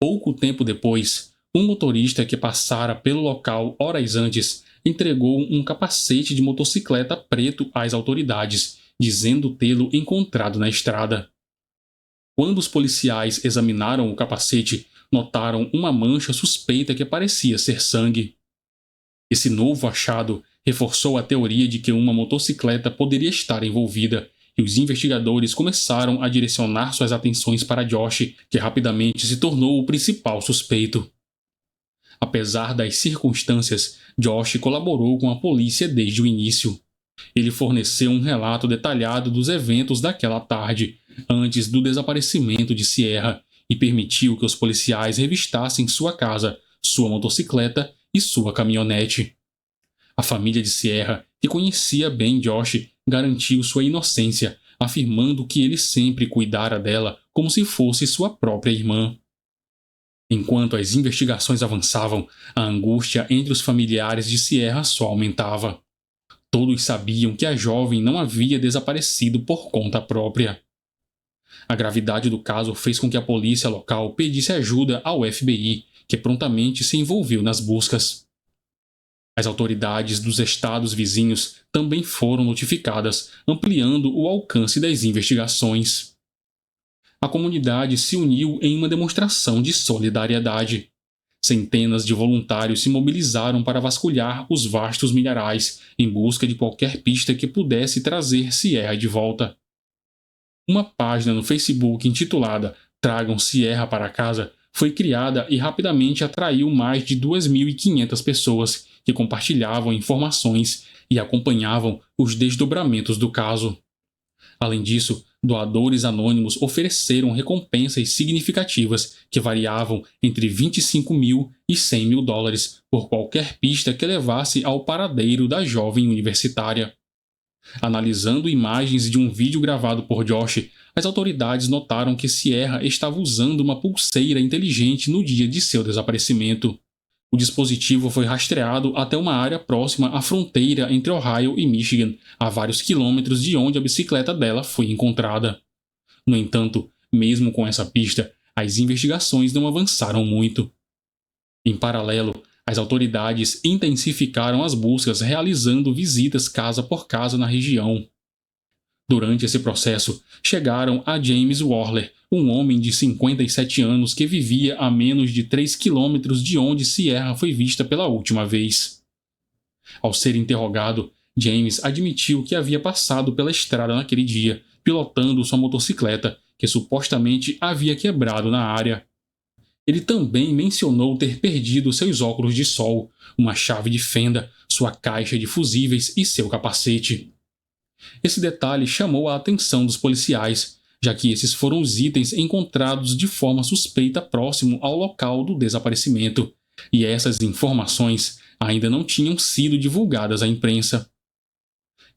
Pouco tempo depois, um motorista que passara pelo local horas antes entregou um capacete de motocicleta preto às autoridades, dizendo tê-lo encontrado na estrada. Quando os policiais examinaram o capacete, notaram uma mancha suspeita que parecia ser sangue. Esse novo achado reforçou a teoria de que uma motocicleta poderia estar envolvida, e os investigadores começaram a direcionar suas atenções para Josh, que rapidamente se tornou o principal suspeito. Apesar das circunstâncias, Josh colaborou com a polícia desde o início. Ele forneceu um relato detalhado dos eventos daquela tarde, antes do desaparecimento de Sierra, e permitiu que os policiais revistassem sua casa, sua motocicleta e sua caminhonete. A família de Sierra, que conhecia bem Josh, garantiu sua inocência, afirmando que ele sempre cuidara dela como se fosse sua própria irmã. Enquanto as investigações avançavam, a angústia entre os familiares de Sierra só aumentava. Todos sabiam que a jovem não havia desaparecido por conta própria. A gravidade do caso fez com que a polícia local pedisse ajuda ao FBI, que prontamente se envolveu nas buscas. As autoridades dos estados vizinhos também foram notificadas, ampliando o alcance das investigações. A comunidade se uniu em uma demonstração de solidariedade. Centenas de voluntários se mobilizaram para vasculhar os vastos milharais em busca de qualquer pista que pudesse trazer Sierra de volta. Uma página no Facebook intitulada Tragam Sierra para Casa foi criada e rapidamente atraiu mais de 2.500 pessoas que compartilhavam informações e acompanhavam os desdobramentos do caso. Além disso, doadores anônimos ofereceram recompensas significativas que variavam entre 25 mil e 100 mil dólares por qualquer pista que levasse ao paradeiro da jovem universitária. Analisando imagens de um vídeo gravado por Josh, as autoridades notaram que Sierra estava usando uma pulseira inteligente no dia de seu desaparecimento. O dispositivo foi rastreado até uma área próxima à fronteira entre Ohio e Michigan, a vários quilômetros de onde a bicicleta dela foi encontrada. No entanto, mesmo com essa pista, as investigações não avançaram muito. Em paralelo, as autoridades intensificaram as buscas realizando visitas casa por casa na região. Durante esse processo, chegaram a James Worley, um homem de 57 anos que vivia a menos de 3 quilômetros de onde Sierra foi vista pela última vez. Ao ser interrogado, James admitiu que havia passado pela estrada naquele dia, pilotando sua motocicleta, que supostamente havia quebrado na área. Ele também mencionou ter perdido seus óculos de sol, uma chave de fenda, sua caixa de fusíveis e seu capacete. Esse detalhe chamou a atenção dos policiais, já que esses foram os itens encontrados de forma suspeita próximo ao local do desaparecimento, e essas informações ainda não tinham sido divulgadas à imprensa.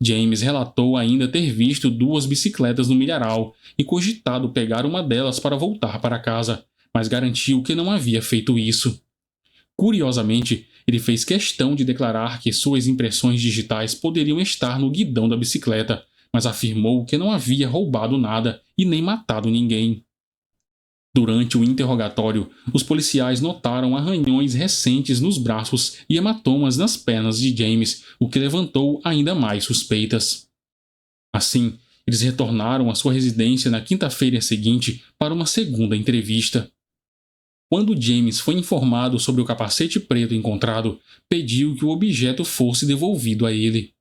James relatou ainda ter visto 2 bicicletas no milharal e cogitado pegar uma delas para voltar para casa, mas garantiu que não havia feito isso. Curiosamente, ele fez questão de declarar que suas impressões digitais poderiam estar no guidão da bicicleta, mas afirmou que não havia roubado nada e nem matado ninguém. Durante o interrogatório, os policiais notaram arranhões recentes nos braços e hematomas nas pernas de James, o que levantou ainda mais suspeitas. Assim, eles retornaram à sua residência na quinta-feira seguinte para uma segunda entrevista. Quando James foi informado sobre o capacete preto encontrado, pediu que o objeto fosse devolvido a ele.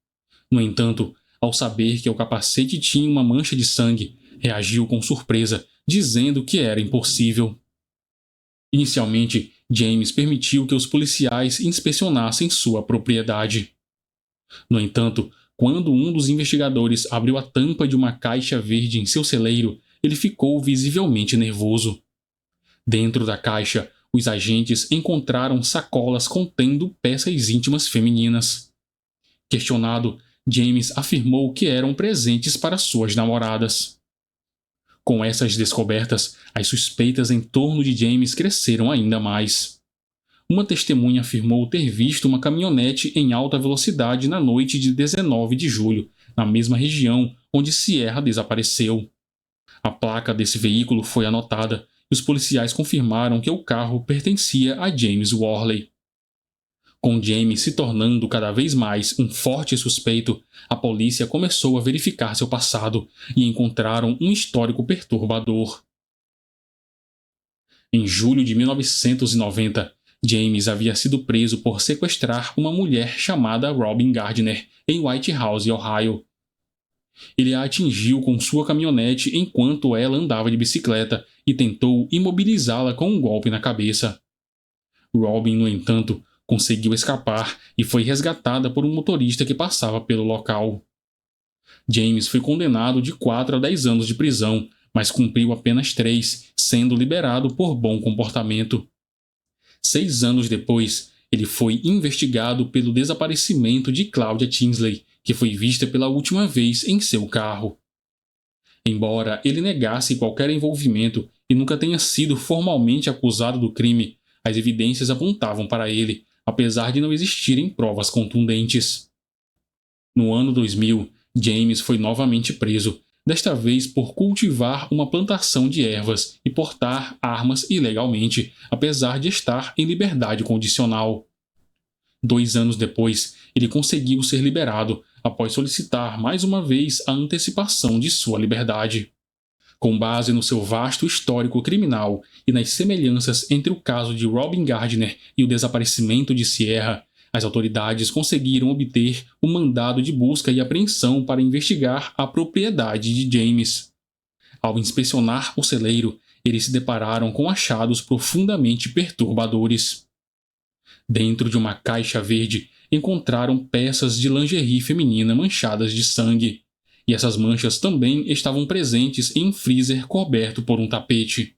No entanto, ao saber que o capacete tinha uma mancha de sangue, reagiu com surpresa, dizendo que era impossível. Inicialmente, James permitiu que os policiais inspecionassem sua propriedade. No entanto, quando um dos investigadores abriu a tampa de uma caixa verde em seu celeiro, ele ficou visivelmente nervoso. Dentro da caixa, os agentes encontraram sacolas contendo peças íntimas femininas. Questionado, James afirmou que eram presentes para suas namoradas. Com essas descobertas, as suspeitas em torno de James cresceram ainda mais. Uma testemunha afirmou ter visto uma caminhonete em alta velocidade na noite de 19 de julho, na mesma região onde Sierra desapareceu. A placa desse veículo foi anotada e os policiais confirmaram que o carro pertencia a James Worley. Com James se tornando cada vez mais um forte suspeito, a polícia começou a verificar seu passado e encontraram um histórico perturbador. Em julho de 1990, James havia sido preso por sequestrar uma mulher chamada Robin Gardner, em White House, Ohio. Ele a atingiu com sua caminhonete enquanto ela andava de bicicleta e tentou imobilizá-la com um golpe na cabeça. Robin, no entanto, conseguiu escapar e foi resgatada por um motorista que passava pelo local. James foi condenado de 4 a 10 anos de prisão, mas cumpriu apenas 3, sendo liberado por bom comportamento. 6 anos depois, ele foi investigado pelo desaparecimento de Claudia Tinsley, que foi vista pela última vez em seu carro. Embora ele negasse qualquer envolvimento e nunca tenha sido formalmente acusado do crime, as evidências apontavam para ele, apesar de não existirem provas contundentes. No ano 2000, James foi novamente preso, desta vez por cultivar uma plantação de ervas e portar armas ilegalmente, apesar de estar em liberdade condicional. 2 anos depois, ele conseguiu ser liberado, após solicitar mais uma vez a antecipação de sua liberdade. Com base no seu vasto histórico criminal e nas semelhanças entre o caso de Robin Gardner e o desaparecimento de Sierra, as autoridades conseguiram obter o mandado de busca e apreensão para investigar a propriedade de James. Ao inspecionar o celeiro, eles se depararam com achados profundamente perturbadores. Dentro de uma caixa verde, encontraram peças de lingerie feminina manchadas de sangue, e essas manchas também estavam presentes em um freezer coberto por um tapete.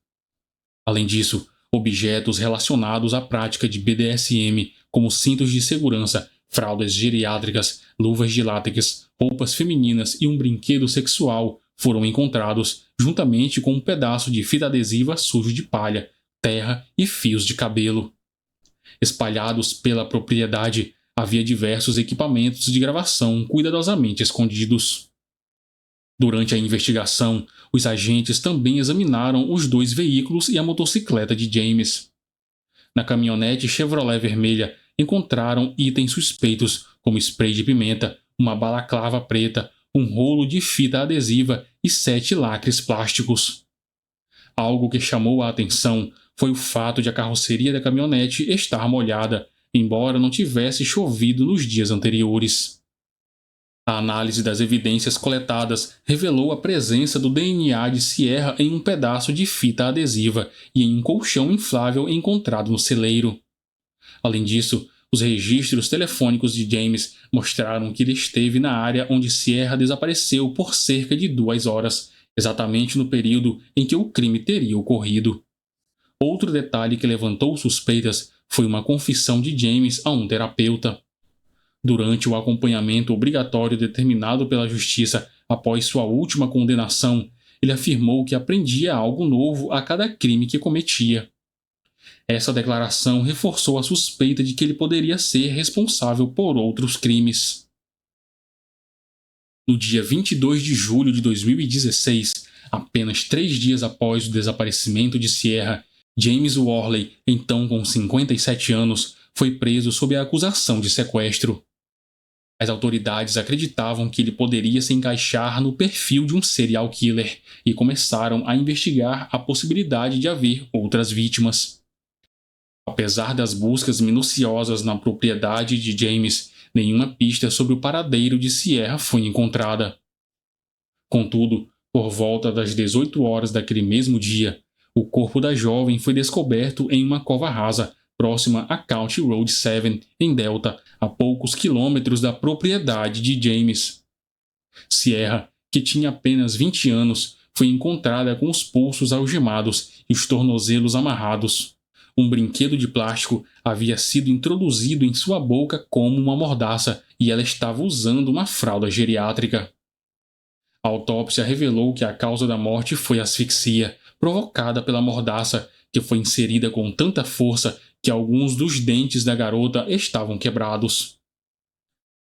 Além disso, objetos relacionados à prática de BDSM, como cintos de segurança, fraldas geriátricas, luvas de látex, roupas femininas e um brinquedo sexual foram encontrados, juntamente com um pedaço de fita adesiva sujo de palha, terra e fios de cabelo. Espalhados pela propriedade, havia diversos equipamentos de gravação cuidadosamente escondidos. Durante a investigação, os agentes também examinaram os 2 veículos e a motocicleta de James. Na caminhonete Chevrolet vermelha, encontraram itens suspeitos como spray de pimenta, uma balaclava preta, um rolo de fita adesiva e 7 lacres plásticos. Algo que chamou a atenção foi o fato de a carroceria da caminhonete estar molhada, embora não tivesse chovido nos dias anteriores. A análise das evidências coletadas revelou a presença do DNA de Sierra em um pedaço de fita adesiva e em um colchão inflável encontrado no celeiro. Além disso, os registros telefônicos de James mostraram que ele esteve na área onde Sierra desapareceu por cerca de 2 horas, exatamente no período em que o crime teria ocorrido. Outro detalhe que levantou suspeitas foi uma confissão de James a um terapeuta. Durante o acompanhamento obrigatório determinado pela justiça após sua última condenação, ele afirmou que aprendia algo novo a cada crime que cometia. Essa declaração reforçou a suspeita de que ele poderia ser responsável por outros crimes. No dia 22 de julho de 2016, apenas 3 dias após o desaparecimento de Sierra, James Worley, então com 57 anos, foi preso sob a acusação de sequestro. As autoridades acreditavam que ele poderia se encaixar no perfil de um serial killer e começaram a investigar a possibilidade de haver outras vítimas. Apesar das buscas minuciosas na propriedade de James, nenhuma pista sobre o paradeiro de Sierra foi encontrada. Contudo, por volta das 18 horas daquele mesmo dia, o corpo da jovem foi descoberto em uma cova rasa, próxima a County Road 7, em Delta, a poucos quilômetros da propriedade de James. Sierra, que tinha apenas 20 anos, foi encontrada com os pulsos algemados e os tornozelos amarrados. Um brinquedo de plástico havia sido introduzido em sua boca como uma mordaça e ela estava usando uma fralda geriátrica. A autópsia revelou que a causa da morte foi asfixia, provocada pela mordaça, que foi inserida com tanta força que alguns dos dentes da garota estavam quebrados.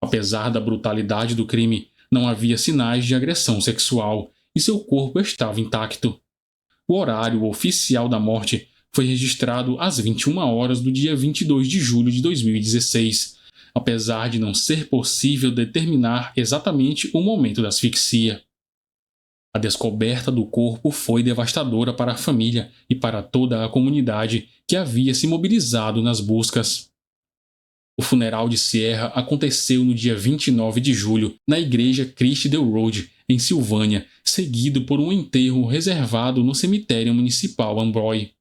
Apesar da brutalidade do crime, não havia sinais de agressão sexual e seu corpo estava intacto. O horário oficial da morte foi registrado às 21 horas do dia 22 de julho de 2016, apesar de não ser possível determinar exatamente o momento da asfixia. A descoberta do corpo foi devastadora para a família e para toda a comunidade que havia se mobilizado nas buscas. O funeral de Sierra aconteceu no dia 29 de julho, na igreja Christdale Road, em Silvânia, seguido por um enterro reservado no cemitério municipal Amboy.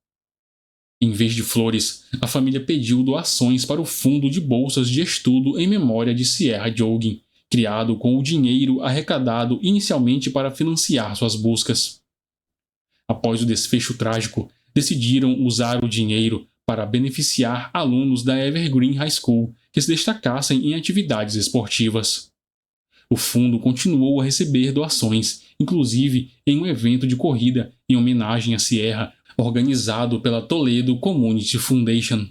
Em vez de flores, a família pediu doações para o fundo de bolsas de estudo em memória de Sierra Jogging, criado com o dinheiro arrecadado inicialmente para financiar suas buscas. Após o desfecho trágico, decidiram usar o dinheiro para beneficiar alunos da Evergreen High School que se destacassem em atividades esportivas. O fundo continuou a receber doações, inclusive em um evento de corrida em homenagem a Sierra, organizado pela Toledo Community Foundation.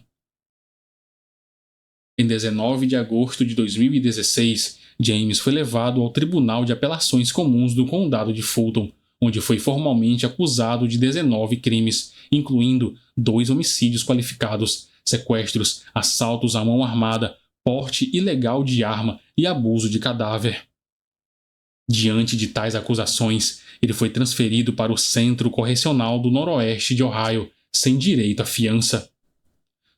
Em 19 de agosto de 2016, James foi levado ao Tribunal de Apelações Comuns do Condado de Fulton, onde foi formalmente acusado de 19 crimes, incluindo 2 homicídios qualificados, sequestros, assaltos à mão armada, porte ilegal de arma e abuso de cadáver. Diante de tais acusações, ele foi transferido para o Centro Correcional do Noroeste de Ohio, sem direito à fiança.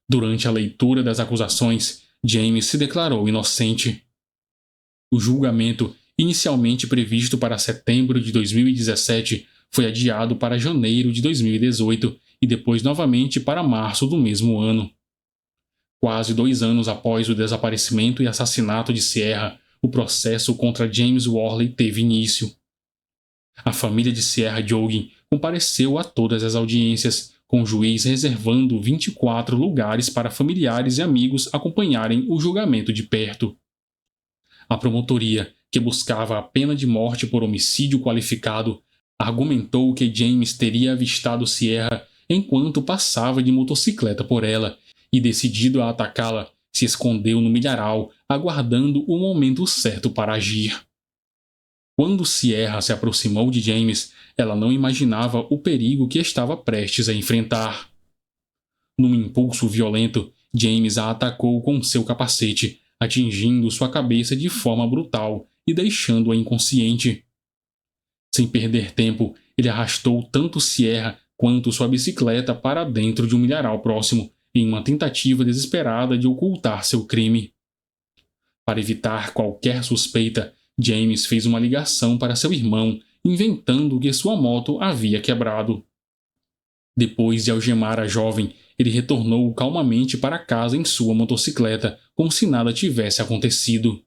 Durante a leitura das acusações, James se declarou inocente. O julgamento, inicialmente previsto para setembro de 2017, foi adiado para janeiro de 2018 e depois novamente para março do mesmo ano. Quase 2 anos após o desaparecimento e assassinato de Sierra, o processo contra James Worley teve início. A família de Sierra Jogging compareceu a todas as audiências, com o juiz reservando 24 lugares para familiares e amigos acompanharem o julgamento de perto. A promotoria, que buscava a pena de morte por homicídio qualificado, argumentou que James teria avistado Sierra enquanto passava de motocicleta por ela e, decidido a atacá-la, se escondeu no milharal, aguardando o momento certo para agir. Quando Sierra se aproximou de James, ela não imaginava o perigo que estava prestes a enfrentar. Num impulso violento, James a atacou com seu capacete, atingindo sua cabeça de forma brutal e deixando-a inconsciente. Sem perder tempo, ele arrastou tanto Sierra quanto sua bicicleta para dentro de um milharal próximo, em uma tentativa desesperada de ocultar seu crime. Para evitar qualquer suspeita, James fez uma ligação para seu irmão, inventando que sua moto havia quebrado. Depois de algemar a jovem, ele retornou calmamente para casa em sua motocicleta, como se nada tivesse acontecido.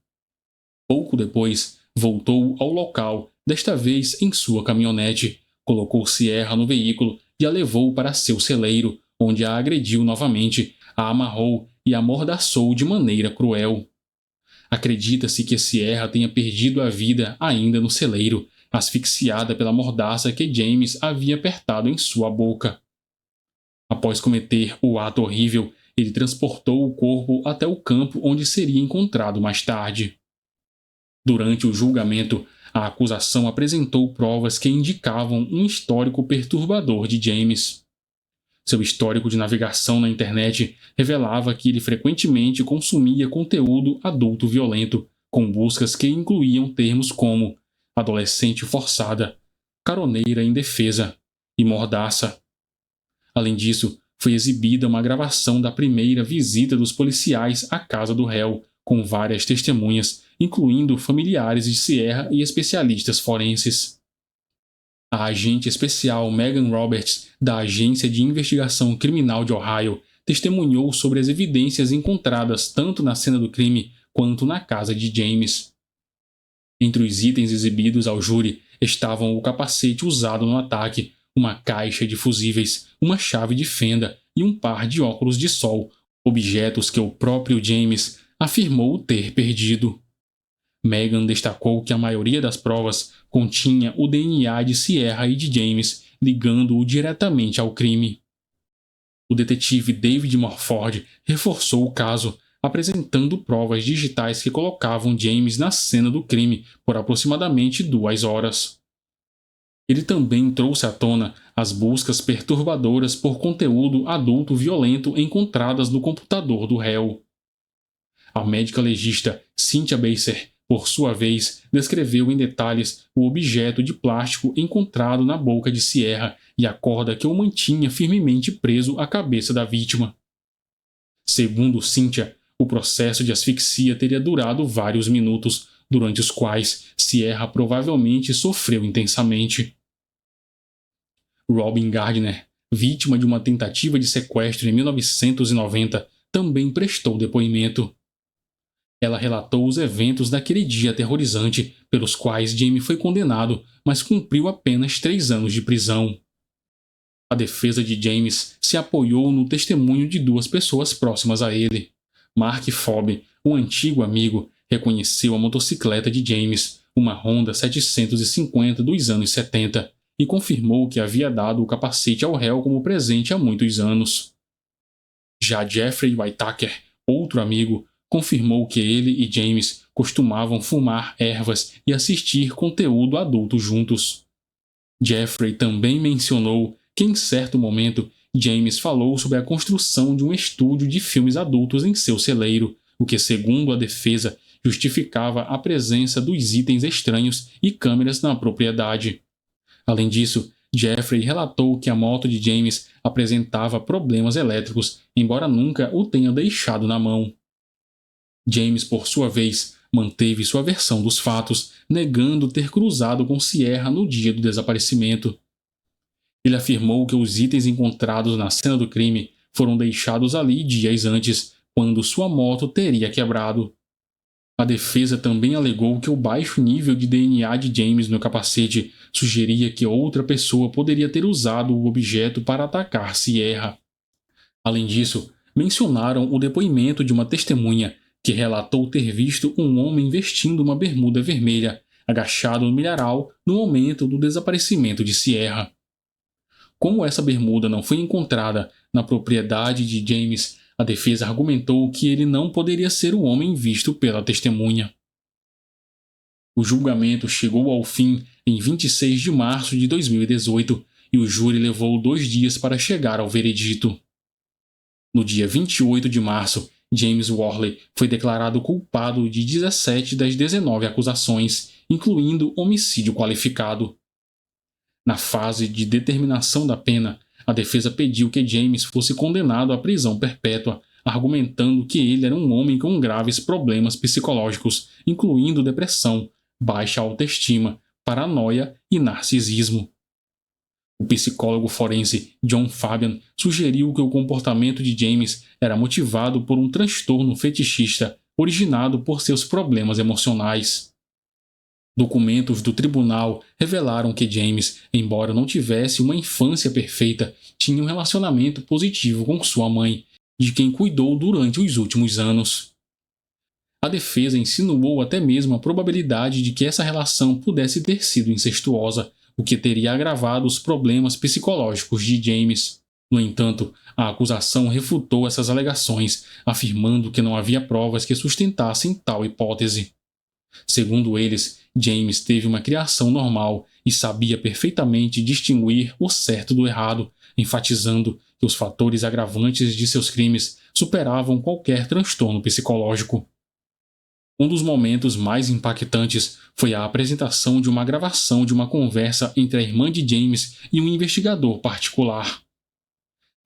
Pouco depois, voltou ao local, desta vez em sua caminhonete, colocou Sierra no veículo e a levou para seu celeiro, onde a agrediu novamente, a amarrou e a amordaçou de maneira cruel. Acredita-se que Sierra tenha perdido a vida ainda no celeiro, asfixiada pela mordaça que James havia apertado em sua boca. Após cometer o ato horrível, ele transportou o corpo até o campo onde seria encontrado mais tarde. Durante o julgamento, a acusação apresentou provas que indicavam um histórico perturbador de James. Seu histórico de navegação na internet revelava que ele frequentemente consumia conteúdo adulto violento, com buscas que incluíam termos como adolescente forçada, caroneira indefesa e mordaça. Além disso, foi exibida uma gravação da primeira visita dos policiais à casa do réu, com várias testemunhas, incluindo familiares de Sierra e especialistas forenses. A agente especial Megan Roberts, da Agência de Investigação Criminal de Ohio, testemunhou sobre as evidências encontradas tanto na cena do crime quanto na casa de James. Entre os itens exibidos ao júri estavam o capacete usado no ataque, uma caixa de fusíveis, uma chave de fenda e um par de óculos de sol, objetos que o próprio James afirmou ter perdido. Megan destacou que a maioria das provas continha o DNA de Sierra e de James, ligando-o diretamente ao crime. O detetive David Morford reforçou o caso, apresentando provas digitais que colocavam James na cena do crime por aproximadamente 2 horas. Ele também trouxe à tona as buscas perturbadoras por conteúdo adulto violento encontradas no computador do réu. A médica legista Cynthia Baser, por sua vez, descreveu em detalhes o objeto de plástico encontrado na boca de Sierra e a corda que o mantinha firmemente preso à cabeça da vítima. Segundo Cynthia, o processo de asfixia teria durado vários minutos, durante os quais Sierra provavelmente sofreu intensamente. Robin Gardner, vítima de uma tentativa de sequestro em 1990, também prestou depoimento. Ela relatou os eventos daquele dia aterrorizante, pelos quais Jamie foi condenado, mas cumpriu apenas 3 anos de prisão. A defesa de James se apoiou no testemunho de 2 pessoas próximas a ele. Mark Fobb, um antigo amigo, reconheceu a motocicleta de James, uma Honda 750 dos anos 70, e confirmou que havia dado o capacete ao réu como presente há muitos anos. Já Jeffrey Whitaker, outro amigo, confirmou que ele e James costumavam fumar ervas e assistir conteúdo adulto juntos. Jeffrey também mencionou que, em certo momento, James falou sobre a construção de um estúdio de filmes adultos em seu celeiro, o que, segundo a defesa, justificava a presença dos itens estranhos e câmeras na propriedade. Além disso, Jeffrey relatou que a moto de James apresentava problemas elétricos, embora nunca o tenha deixado na mão. James, por sua vez, manteve sua versão dos fatos, negando ter cruzado com Sierra no dia do desaparecimento. Ele afirmou que os itens encontrados na cena do crime foram deixados ali dias antes, quando sua moto teria quebrado. A defesa também alegou que o baixo nível de DNA de James no capacete sugeria que outra pessoa poderia ter usado o objeto para atacar Sierra. Além disso, mencionaram o depoimento de uma testemunha que relatou ter visto um homem vestindo uma bermuda vermelha, agachado no milharal no momento do desaparecimento de Sierra. Como essa bermuda não foi encontrada na propriedade de James, a defesa argumentou que ele não poderia ser o homem visto pela testemunha. O julgamento chegou ao fim em 26 de março de 2018 e o júri levou 2 dias para chegar ao veredito. No dia 28 de março, James Worley foi declarado culpado de 17 das 19 acusações, incluindo homicídio qualificado. Na fase de determinação da pena, a defesa pediu que James fosse condenado à prisão perpétua, argumentando que ele era um homem com graves problemas psicológicos, incluindo depressão, baixa autoestima, paranoia e narcisismo. O psicólogo forense John Fabian sugeriu que o comportamento de James era motivado por um transtorno fetichista originado por seus problemas emocionais. Documentos do tribunal revelaram que James, embora não tivesse uma infância perfeita, tinha um relacionamento positivo com sua mãe, de quem cuidou durante os últimos anos. A defesa insinuou até mesmo a probabilidade de que essa relação pudesse ter sido incestuosa, o que teria agravado os problemas psicológicos de James. No entanto, a acusação refutou essas alegações, afirmando que não havia provas que sustentassem tal hipótese. Segundo eles, James teve uma criação normal e sabia perfeitamente distinguir o certo do errado, enfatizando que os fatores agravantes de seus crimes superavam qualquer transtorno psicológico. Um dos momentos mais impactantes foi a apresentação de uma gravação de uma conversa entre a irmã de James e um investigador particular.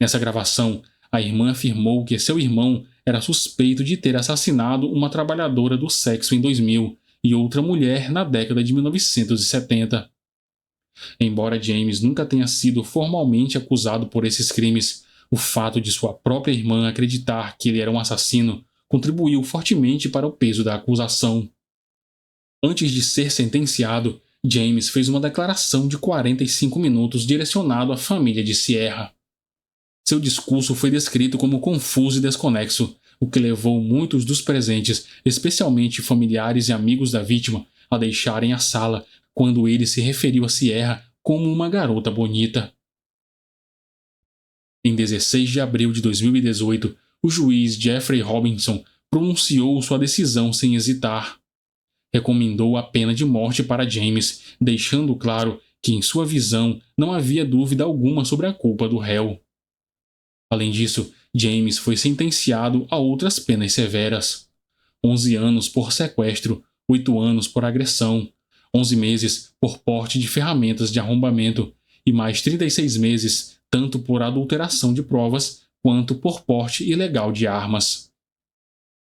Nessa gravação, a irmã afirmou que seu irmão era suspeito de ter assassinado uma trabalhadora do sexo em 2000 e outra mulher na década de 1970. Embora James nunca tenha sido formalmente acusado por esses crimes, o fato de sua própria irmã acreditar que ele era um assassino contribuiu fortemente para o peso da acusação. Antes de ser sentenciado, James fez uma declaração de 45 minutos direcionado à família de Sierra. Seu discurso foi descrito como confuso e desconexo, o que levou muitos dos presentes, especialmente familiares e amigos da vítima, a deixarem a sala quando ele se referiu a Sierra como uma garota bonita. Em 16 de abril de 2018, o juiz Jeffrey Robinson pronunciou sua decisão sem hesitar. Recomendou a pena de morte para James, deixando claro que, em sua visão, não havia dúvida alguma sobre a culpa do réu. Além disso, James foi sentenciado a outras penas severas: 11 anos por sequestro, 8 anos por agressão, 11 meses por porte de ferramentas de arrombamento e mais 36 meses tanto por adulteração de provas quanto por porte ilegal de armas.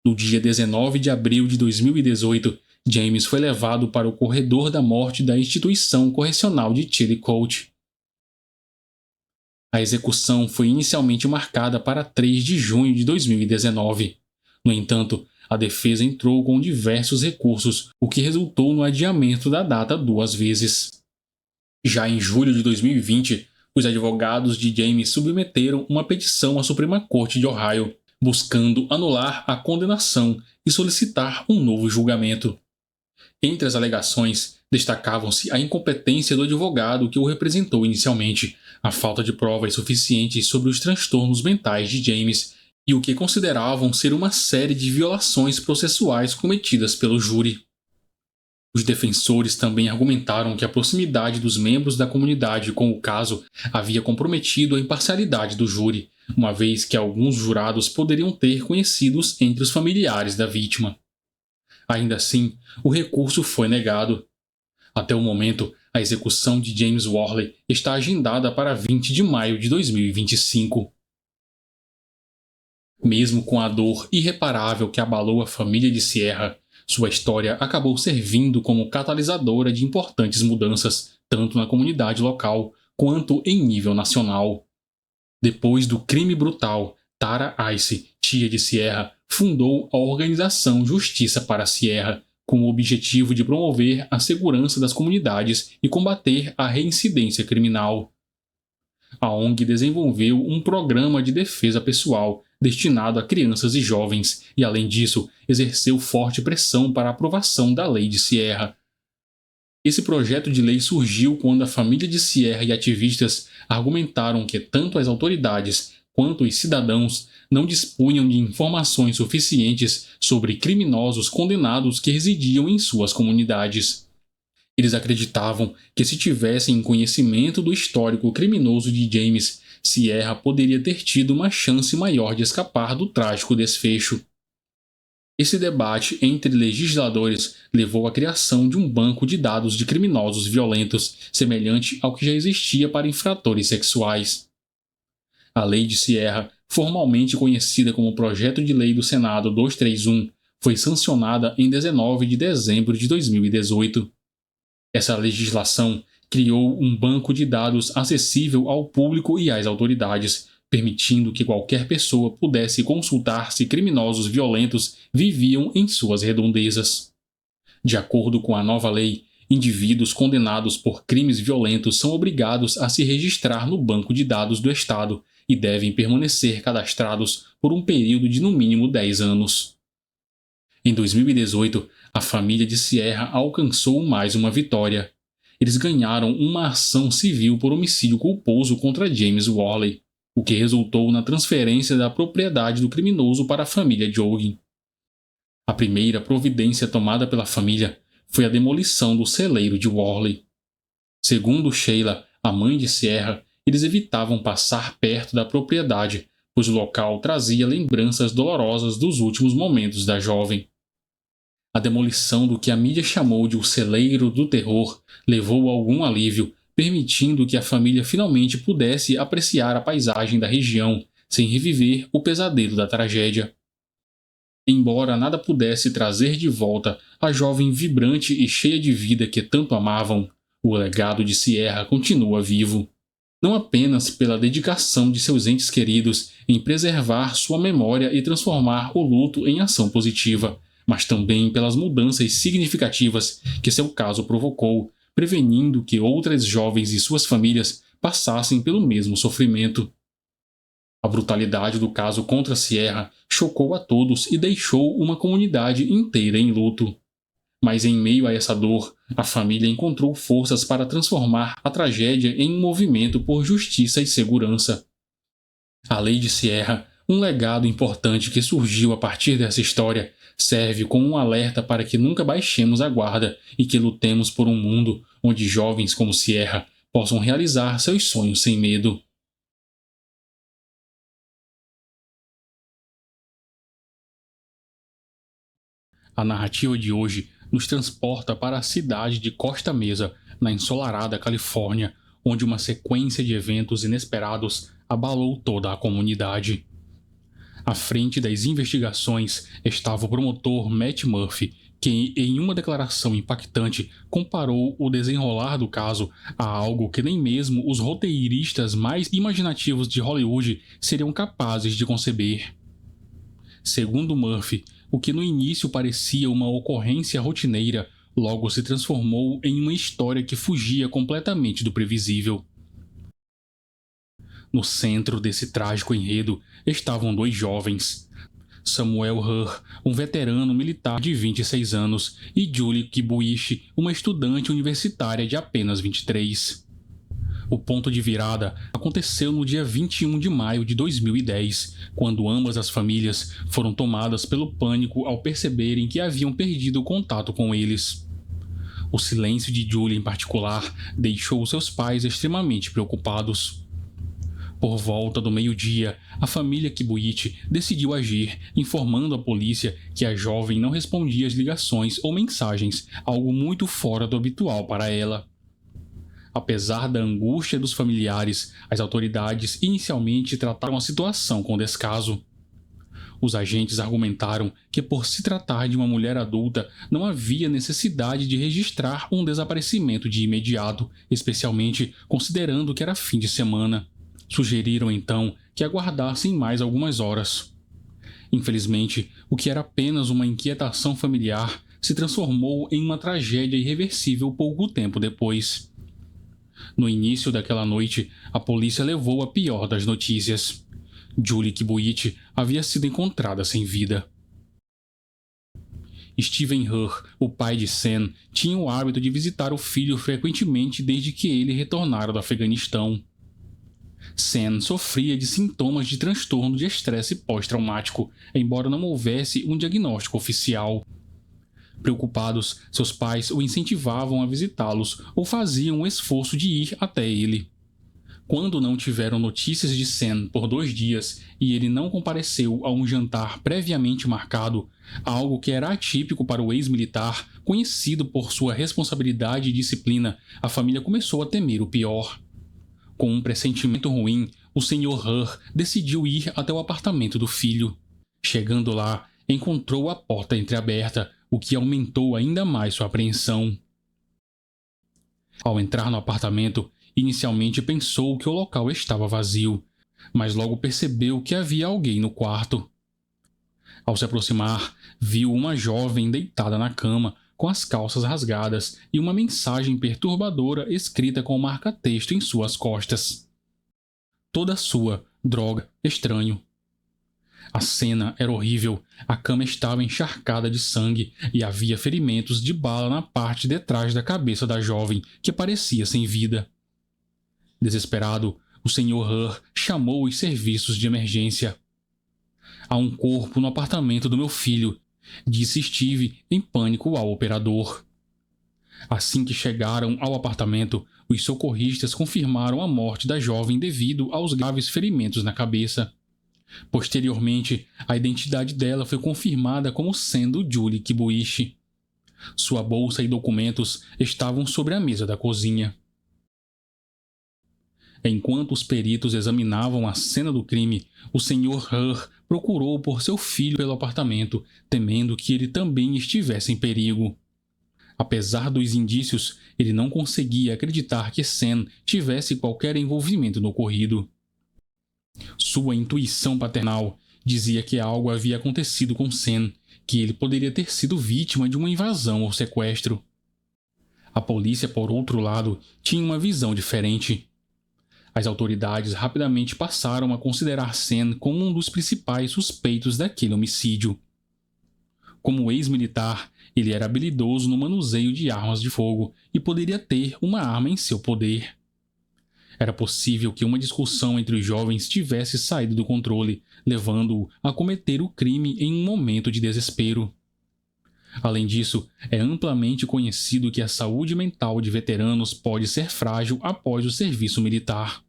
No dia 19 de abril de 2018, James foi levado para o corredor da morte da instituição correcional de Chillicothe. A execução foi inicialmente marcada para 3 de junho de 2019. No entanto, a defesa entrou com diversos recursos, o que resultou no adiamento da data 2 vezes. Já em julho de 2020, os advogados de James submeteram uma petição à Suprema Corte de Ohio, buscando anular a condenação e solicitar um novo julgamento. Entre as alegações, destacavam-se a incompetência do advogado que o representou inicialmente, a falta de provas suficientes sobre os transtornos mentais de James e o que consideravam ser uma série de violações processuais cometidas pelo júri. Os defensores também argumentaram que a proximidade dos membros da comunidade com o caso havia comprometido a imparcialidade do júri, uma vez que alguns jurados poderiam ter conhecidos entre os familiares da vítima. Ainda assim, o recurso foi negado. Até o momento, a execução de James Worley está agendada para 20 de maio de 2025. Mesmo com a dor irreparável que abalou a família de Sierra, sua história acabou servindo como catalisadora de importantes mudanças, tanto na comunidade local quanto em nível nacional. Depois do crime brutal, Tara Ice, tia de Sierra, fundou a organização Justiça para Sierra, com o objetivo de promover a segurança das comunidades e combater a reincidência criminal. A ONG desenvolveu um programa de defesa pessoal destinado a crianças e jovens e, além disso, exerceu forte pressão para a aprovação da Lei de Sierra. Esse projeto de lei surgiu quando a família de Sierra e ativistas argumentaram que tanto as autoridades quanto os cidadãos não dispunham de informações suficientes sobre criminosos condenados que residiam em suas comunidades. Eles acreditavam que, se tivessem conhecimento do histórico criminoso de James, Sierra poderia ter tido uma chance maior de escapar do trágico desfecho. Esse debate entre legisladores levou à criação de um banco de dados de criminosos violentos, semelhante ao que já existia para infratores sexuais. A Lei de Sierra, formalmente conhecida como Projeto de Lei do Senado 231, foi sancionada em 19 de dezembro de 2018. Essa legislação criou um banco de dados acessível ao público e às autoridades, permitindo que qualquer pessoa pudesse consultar se criminosos violentos viviam em suas redondezas. De acordo com a nova lei, indivíduos condenados por crimes violentos são obrigados a se registrar no banco de dados do Estado e devem permanecer cadastrados por um período de no mínimo 10 anos. Em 2018, a família de Sierra alcançou mais uma vitória. Eles ganharam uma ação civil por homicídio culposo contra James Worley, o que resultou na transferência da propriedade do criminoso para a família Joughin. A primeira providência tomada pela família foi a demolição do celeiro de Worley. Segundo Sheila, a mãe de Sierra, eles evitavam passar perto da propriedade, pois o local trazia lembranças dolorosas dos últimos momentos da jovem. A demolição do que a mídia chamou de o celeiro do terror levou a algum alívio, permitindo que a família finalmente pudesse apreciar a paisagem da região, sem reviver o pesadelo da tragédia. Embora nada pudesse trazer de volta a jovem vibrante e cheia de vida que tanto amavam, o legado de Sierra continua vivo. Não apenas pela dedicação de seus entes queridos em preservar sua memória e transformar o luto em ação positiva, mas também pelas mudanças significativas que seu caso provocou, prevenindo que outras jovens e suas famílias passassem pelo mesmo sofrimento. A brutalidade do caso contra Sierra chocou a todos e deixou uma comunidade inteira em luto. Mas em meio a essa dor, a família encontrou forças para transformar a tragédia em um movimento por justiça e segurança. A Lei de Sierra, um legado importante que surgiu a partir dessa história, serve como um alerta para que nunca baixemos a guarda e que lutemos por um mundo onde jovens como Sierra possam realizar seus sonhos sem medo. A narrativa de hoje nos transporta para a cidade de Costa Mesa, na ensolarada Califórnia, onde uma sequência de eventos inesperados abalou toda a comunidade. À frente das investigações estava o promotor Matt Murphy, que, em uma declaração impactante, comparou o desenrolar do caso a algo que nem mesmo os roteiristas mais imaginativos de Hollywood seriam capazes de conceber. Segundo Murphy, o que no início parecia uma ocorrência rotineira, logo se transformou em uma história que fugia completamente do previsível. No centro desse trágico enredo estavam dois jovens, Samuel Hur, um veterano militar de 26 anos, e Julie Kibuishi, uma estudante universitária de apenas 23. O ponto de virada aconteceu no dia 21 de maio de 2010, quando ambas as famílias foram tomadas pelo pânico ao perceberem que haviam perdido o contato com eles. O silêncio de Julie, em particular, deixou seus pais extremamente preocupados. Por volta do meio-dia, a família Kibuichi decidiu agir, informando a polícia que a jovem não respondia às ligações ou mensagens, algo muito fora do habitual para ela. Apesar da angústia dos familiares, as autoridades inicialmente trataram a situação com descaso. Os agentes argumentaram que, por se tratar de uma mulher adulta, não havia necessidade de registrar um desaparecimento de imediato, especialmente considerando que era fim de semana. Sugeriram então que aguardassem mais algumas horas. Infelizmente, o que era apenas uma inquietação familiar se transformou em uma tragédia irreversível pouco tempo depois. No início daquela noite, a polícia levou a pior das notícias. Julie Kibuichi havia sido encontrada sem vida. Steven Hur, o pai de Sen, tinha o hábito de visitar o filho frequentemente desde que ele retornara do Afeganistão. Sen sofria de sintomas de transtorno de estresse pós-traumático, embora não houvesse um diagnóstico oficial. Preocupados, seus pais o incentivavam a visitá-los ou faziam um esforço de ir até ele. Quando não tiveram notícias de Sen por 2 dias e ele não compareceu a um jantar previamente marcado, algo que era atípico para o ex-militar, conhecido por sua responsabilidade e disciplina, a família começou a temer o pior. Com um pressentimento ruim, o Sr. Hur decidiu ir até o apartamento do filho. Chegando lá, encontrou a porta entreaberta, o que aumentou ainda mais sua apreensão. Ao entrar no apartamento, inicialmente pensou que o local estava vazio, mas logo percebeu que havia alguém no quarto. Ao se aproximar, viu uma jovem deitada na cama, com as calças rasgadas e uma mensagem perturbadora escrita com marca-texto em suas costas. Toda sua, droga, estranho. A cena era horrível, a cama estava encharcada de sangue e havia ferimentos de bala na parte de trás da cabeça da jovem, que parecia sem vida. Desesperado, o Sr. Hur chamou os serviços de emergência. Há um corpo no apartamento do meu filho, disse Steve em pânico ao operador. Assim que chegaram ao apartamento, os socorristas confirmaram a morte da jovem devido aos graves ferimentos na cabeça. Posteriormente, a identidade dela foi confirmada como sendo Julie Kibuichi. Sua bolsa e documentos estavam sobre a mesa da cozinha. Enquanto os peritos examinavam a cena do crime, o Sr. Hur procurou por seu filho pelo apartamento, temendo que ele também estivesse em perigo. Apesar dos indícios, ele não conseguia acreditar que Sen tivesse qualquer envolvimento no ocorrido. Sua intuição paternal dizia que algo havia acontecido com Sen, que ele poderia ter sido vítima de uma invasão ou sequestro. A polícia, por outro lado, tinha uma visão diferente. As autoridades rapidamente passaram a considerar Sen como um dos principais suspeitos daquele homicídio. Como ex-militar, ele era habilidoso no manuseio de armas de fogo e poderia ter uma arma em seu poder. Era possível que uma discussão entre os jovens tivesse saído do controle, levando-o a cometer o crime em um momento de desespero. Além disso, é amplamente conhecido que a saúde mental de veteranos pode ser frágil após o serviço militar.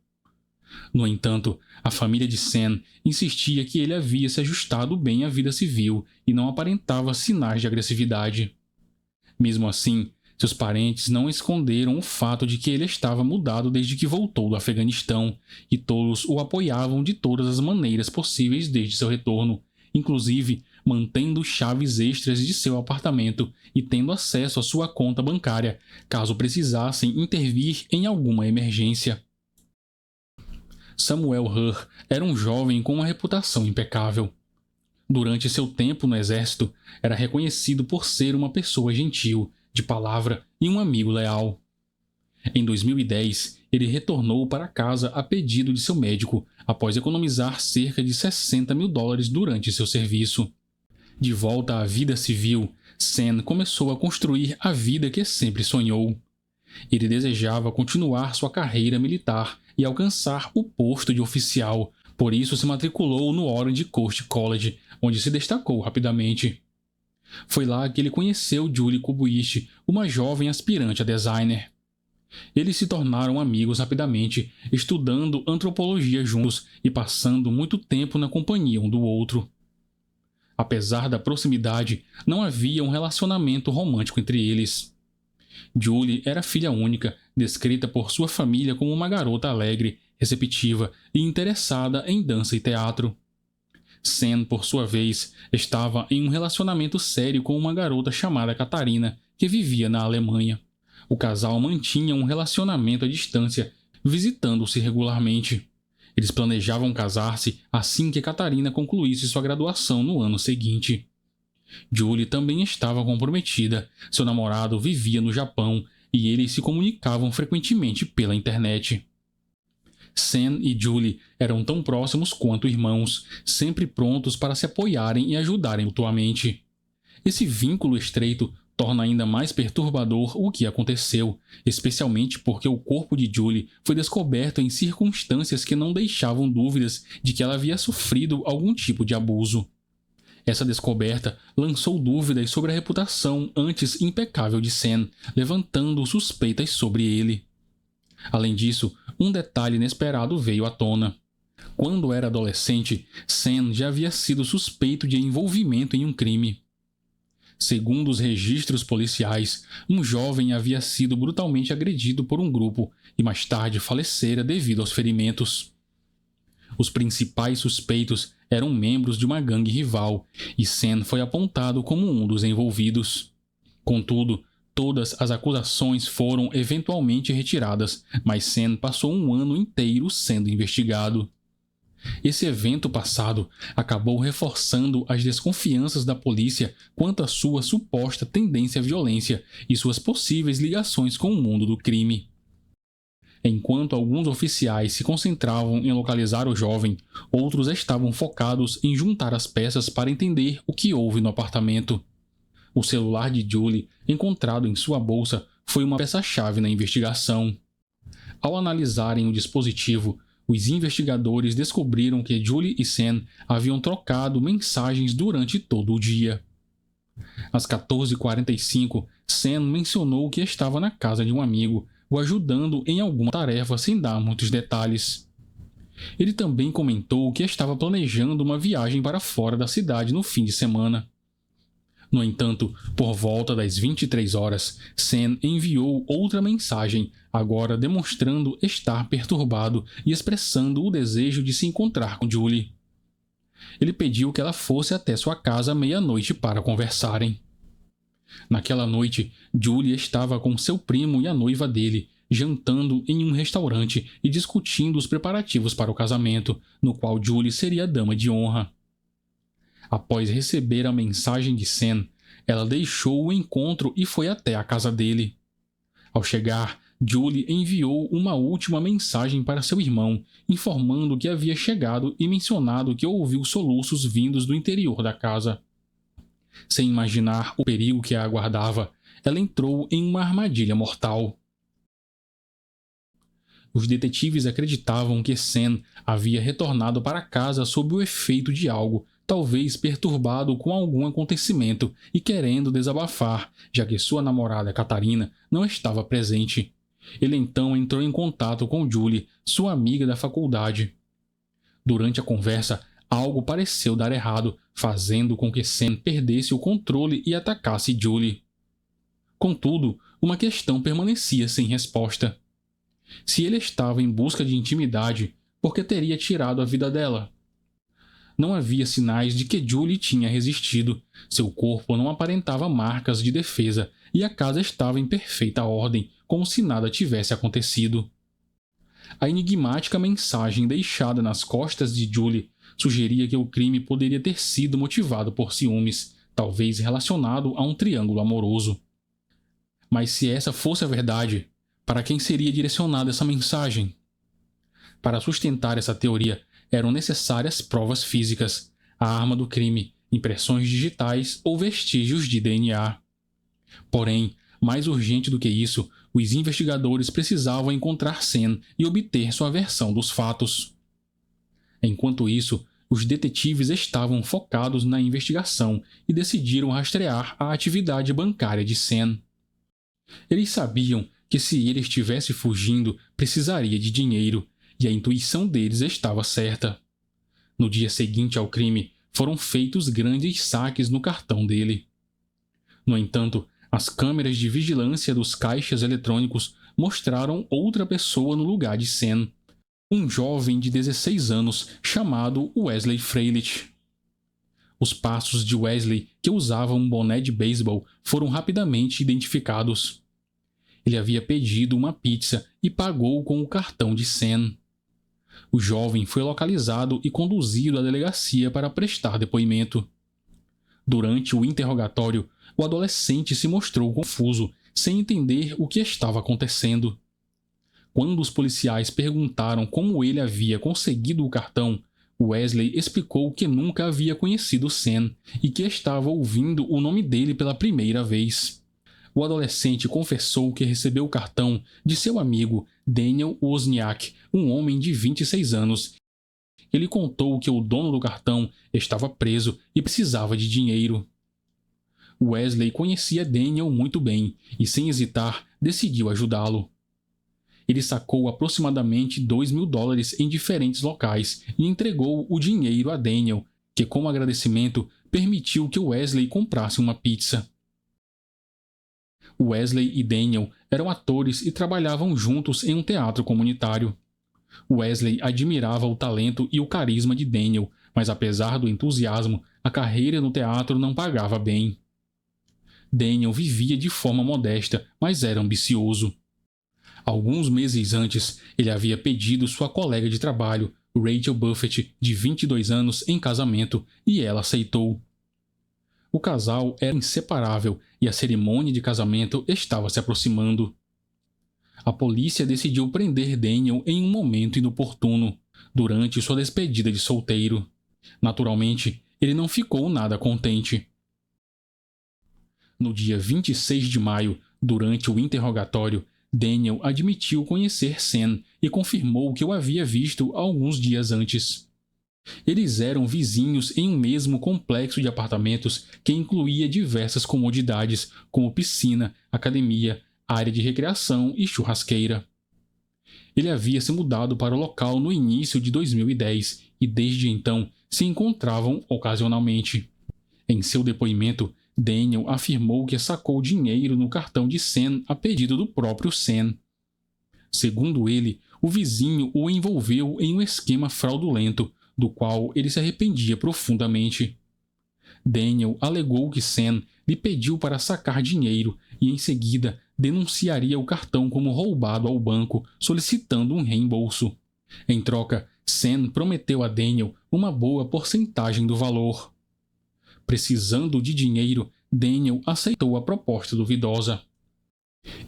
No entanto, a família de Sen insistia que ele havia se ajustado bem à vida civil e não aparentava sinais de agressividade. Mesmo assim, seus parentes não esconderam o fato de que ele estava mudado desde que voltou do Afeganistão, e todos o apoiavam de todas as maneiras possíveis desde seu retorno, inclusive mantendo chaves extras de seu apartamento e tendo acesso à sua conta bancária, caso precisassem intervir em alguma emergência. Samuel Hur era um jovem com uma reputação impecável. Durante seu tempo no exército, era reconhecido por ser uma pessoa gentil, de palavra e um amigo leal. Em 2010, ele retornou para casa a pedido de seu médico, após economizar cerca de $60 mil durante seu serviço. De volta à vida civil, Sen começou a construir a vida que sempre sonhou. Ele desejava continuar sua carreira militar e alcançar o posto de oficial, por isso se matriculou no Orange Coast College, onde se destacou rapidamente. Foi lá que ele conheceu Julie Kibuichi, uma jovem aspirante a designer. Eles se tornaram amigos rapidamente, estudando antropologia juntos e passando muito tempo na companhia um do outro. Apesar da proximidade, não havia um relacionamento romântico entre eles. Julie era filha única, descrita por sua família como uma garota alegre, receptiva e interessada em dança e teatro. Sam, por sua vez, estava em um relacionamento sério com uma garota chamada Catarina, que vivia na Alemanha. O casal mantinha um relacionamento à distância, visitando-se regularmente. Eles planejavam casar-se assim que Catarina concluísse sua graduação no ano seguinte. Julie também estava comprometida. Seu namorado vivia no Japão e eles se comunicavam frequentemente pela internet. Sam e Julie eram tão próximos quanto irmãos, sempre prontos para se apoiarem e ajudarem mutuamente. Esse vínculo estreito torna ainda mais perturbador o que aconteceu, especialmente porque o corpo de Julie foi descoberto em circunstâncias que não deixavam dúvidas de que ela havia sofrido algum tipo de abuso. Essa descoberta lançou dúvidas sobre a reputação antes impecável de Sam, levantando suspeitas sobre ele. Além disso, um detalhe inesperado veio à tona. Quando era adolescente, Sam já havia sido suspeito de envolvimento em um crime. Segundo os registros policiais, um jovem havia sido brutalmente agredido por um grupo e mais tarde falecera devido aos ferimentos. Os principais suspeitos eram membros de uma gangue rival, e Sam foi apontado como um dos envolvidos. Contudo, todas as acusações foram eventualmente retiradas, mas Sam passou um ano inteiro sendo investigado. Esse evento passado acabou reforçando as desconfianças da polícia quanto à sua suposta tendência à violência e suas possíveis ligações com o mundo do crime. Enquanto alguns oficiais se concentravam em localizar o jovem, outros estavam focados em juntar as peças para entender o que houve no apartamento. O celular de Julie, encontrado em sua bolsa, foi uma peça-chave na investigação. Ao analisarem o dispositivo, os investigadores descobriram que Julie e Sam haviam trocado mensagens durante todo o dia. Às 14h45, Sam mencionou que estava na casa de um amigo, o ajudando em alguma tarefa sem dar muitos detalhes. Ele também comentou que estava planejando uma viagem para fora da cidade no fim de semana. No entanto, por volta das 23 horas, Sam enviou outra mensagem, agora demonstrando estar perturbado e expressando o desejo de se encontrar com Julie. Ele pediu que ela fosse até sua casa à meia-noite para conversarem. Naquela noite, Julie estava com seu primo e a noiva dele, jantando em um restaurante e discutindo os preparativos para o casamento, no qual Julie seria a dama de honra. Após receber a mensagem de Sam, ela deixou o encontro e foi até a casa dele. Ao chegar, Julie enviou uma última mensagem para seu irmão, informando que havia chegado e mencionado que ouviu soluços vindos do interior da casa. Sem imaginar o perigo que a aguardava, ela entrou em uma armadilha mortal. Os detetives acreditavam que Sam havia retornado para casa sob o efeito de algo, talvez perturbado com algum acontecimento e querendo desabafar, já que sua namorada Catarina não estava presente. Ele então entrou em contato com Julie, sua amiga da faculdade. Durante a conversa, algo pareceu dar errado, fazendo com que Sam perdesse o controle e atacasse Julie. Contudo, uma questão permanecia sem resposta. Se ele estava em busca de intimidade, por que teria tirado a vida dela? Não havia sinais de que Julie tinha resistido. Seu corpo não aparentava marcas de defesa e a casa estava em perfeita ordem, como se nada tivesse acontecido. A enigmática mensagem deixada nas costas de Julie sugeria que o crime poderia ter sido motivado por ciúmes, talvez relacionado a um triângulo amoroso. Mas se essa fosse a verdade, para quem seria direcionada essa mensagem? Para sustentar essa teoria, eram necessárias provas físicas, a arma do crime, impressões digitais ou vestígios de DNA. Porém, mais urgente do que isso, os investigadores precisavam encontrar Sam e obter sua versão dos fatos. Enquanto isso, os detetives estavam focados na investigação e decidiram rastrear a atividade bancária de Sam. Eles sabiam que se ele estivesse fugindo, precisaria de dinheiro, e a intuição deles estava certa. No dia seguinte ao crime, foram feitos grandes saques no cartão dele. No entanto, as câmeras de vigilância dos caixas eletrônicos mostraram outra pessoa no lugar de Sam, um jovem de 16 anos chamado Wesley Freilich. Os passos de Wesley, que usava um boné de beisebol, foram rapidamente identificados. Ele havia pedido uma pizza e pagou com o cartão de Sam. O jovem foi localizado e conduzido à delegacia para prestar depoimento. Durante o interrogatório, o adolescente se mostrou confuso, sem entender o que estava acontecendo. Quando os policiais perguntaram como ele havia conseguido o cartão, Wesley explicou que nunca havia conhecido Sam e que estava ouvindo o nome dele pela primeira vez. O adolescente confessou que recebeu o cartão de seu amigo Daniel Wozniak, um homem de 26 anos. Ele contou que o dono do cartão estava preso e precisava de dinheiro. Wesley conhecia Daniel muito bem e, sem hesitar, decidiu ajudá-lo. Ele sacou aproximadamente $2.000 em diferentes locais e entregou o dinheiro a Daniel, que, como agradecimento, permitiu que Wesley comprasse uma pizza. Wesley e Daniel eram atores e trabalhavam juntos em um teatro comunitário. Wesley admirava o talento e o carisma de Daniel, mas apesar do entusiasmo, a carreira no teatro não pagava bem. Daniel vivia de forma modesta, mas era ambicioso. Alguns meses antes, ele havia pedido sua colega de trabalho, Rachel Buffett, de 22 anos, em casamento, e ela aceitou. O casal era inseparável e a cerimônia de casamento estava se aproximando. A polícia decidiu prender Daniel em um momento inoportuno, durante sua despedida de solteiro. Naturalmente, ele não ficou nada contente. No dia 26 de maio, durante o interrogatório, Daniel admitiu conhecer Sam e confirmou que o havia visto alguns dias antes. Eles eram vizinhos em um mesmo complexo de apartamentos que incluía diversas comodidades, como piscina, academia, área de recreação e churrasqueira. Ele havia se mudado para o local no início de 2010 e desde então se encontravam ocasionalmente. Em seu depoimento, Daniel afirmou que sacou dinheiro no cartão de Sam a pedido do próprio Sam. Segundo ele, o vizinho o envolveu em um esquema fraudulento, do qual ele se arrependia profundamente. Daniel alegou que Sam lhe pediu para sacar dinheiro e, em seguida, denunciaria o cartão como roubado ao banco, solicitando um reembolso. Em troca, Sam prometeu a Daniel uma boa porcentagem do valor. Precisando de dinheiro, Daniel aceitou a proposta duvidosa.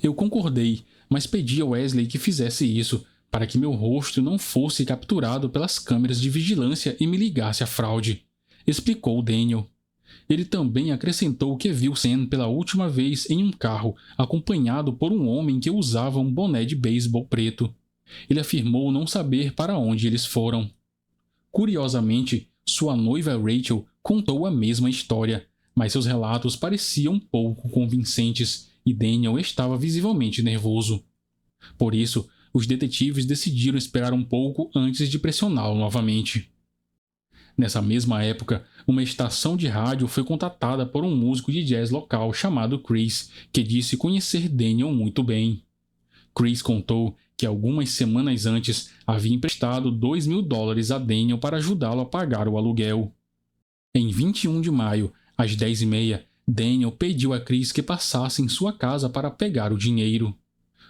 Eu concordei, mas pedi a Wesley que fizesse isso, para que meu rosto não fosse capturado pelas câmeras de vigilância e me ligasse à fraude, explicou Daniel. Ele também acrescentou que viu Sam pela última vez em um carro, acompanhado por um homem que usava um boné de beisebol preto. Ele afirmou não saber para onde eles foram. Curiosamente, sua noiva Rachel contou a mesma história, mas seus relatos pareciam pouco convincentes e Daniel estava visivelmente nervoso. Por isso, os detetives decidiram esperar um pouco antes de pressioná-lo novamente. Nessa mesma época, uma estação de rádio foi contatada por um músico de jazz local chamado Chris, que disse conhecer Daniel muito bem. Chris contou que algumas semanas antes havia emprestado $2.000 a Daniel para ajudá-lo a pagar o aluguel. Em 21 de maio, às 10h30, Daniel pediu a Chris que passasse em sua casa para pegar o dinheiro.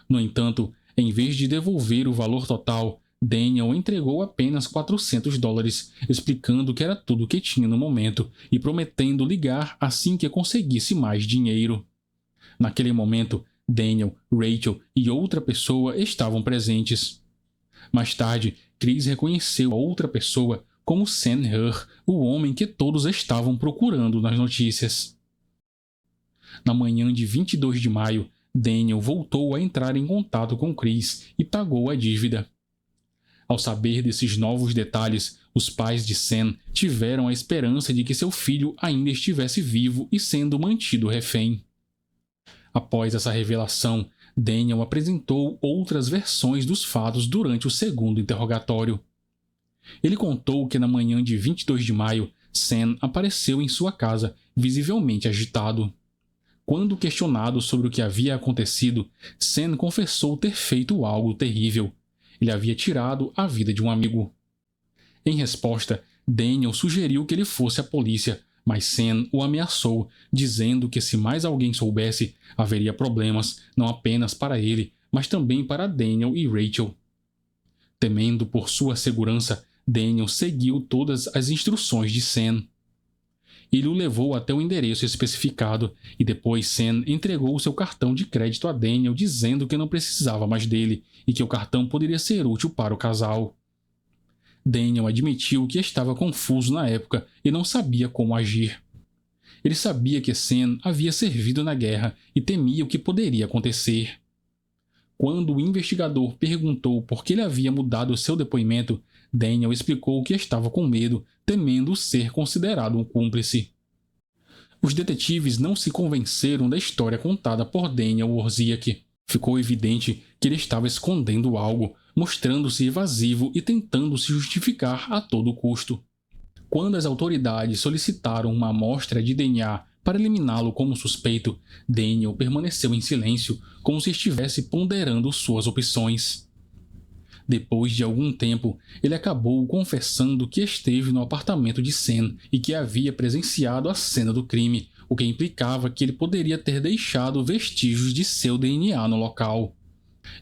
No entanto, em vez de devolver o valor total, Daniel entregou apenas $400, explicando que era tudo o que tinha no momento e prometendo ligar assim que conseguisse mais dinheiro. Naquele momento, Daniel, Rachel e outra pessoa estavam presentes. Mais tarde, Chris reconheceu a outra pessoa como Sam Herr, o homem que todos estavam procurando nas notícias. Na manhã de 22 de maio, Daniel voltou a entrar em contato com Chris e pagou a dívida. Ao saber desses novos detalhes, os pais de Sam tiveram a esperança de que seu filho ainda estivesse vivo e sendo mantido refém. Após essa revelação, Daniel apresentou outras versões dos fatos durante o segundo interrogatório. Ele contou que na manhã de 22 de maio, Sam apareceu em sua casa, visivelmente agitado. Quando questionado sobre o que havia acontecido, Sam confessou ter feito algo terrível. Ele havia tirado a vida de um amigo. Em resposta, Daniel sugeriu que ele fosse à polícia, mas Sam o ameaçou, dizendo que se mais alguém soubesse, haveria problemas não apenas para ele, mas também para Daniel e Rachel. Temendo por sua segurança, Daniel seguiu todas as instruções de Sam. Ele o levou até o endereço especificado e depois Sam entregou seu cartão de crédito a Daniel, dizendo que não precisava mais dele e que o cartão poderia ser útil para o casal. Daniel admitiu que estava confuso na época e não sabia como agir. Ele sabia que Sam havia servido na guerra e temia o que poderia acontecer. Quando o investigador perguntou por que ele havia mudado seu depoimento, Daniel explicou que estava com medo, temendo ser considerado um cúmplice. Os detetives não se convenceram da história contada por Daniel Wawrzyk. Ficou evidente que ele estava escondendo algo, mostrando-se evasivo e tentando se justificar a todo custo. Quando as autoridades solicitaram uma amostra de DNA para eliminá-lo como suspeito, Daniel permaneceu em silêncio, como se estivesse ponderando suas opções. Depois de algum tempo, ele acabou confessando que esteve no apartamento de Sam e que havia presenciado a cena do crime, o que implicava que ele poderia ter deixado vestígios de seu DNA no local.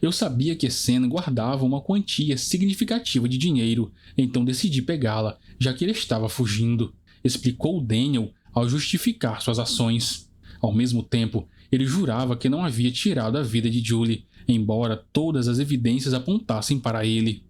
Eu sabia que Sam guardava uma quantia significativa de dinheiro, então decidi pegá-la, já que ele estava fugindo, explicou Daniel ao justificar suas ações. Ao mesmo tempo, ele jurava que não havia tirado a vida de Julie, embora todas as evidências apontassem para ele.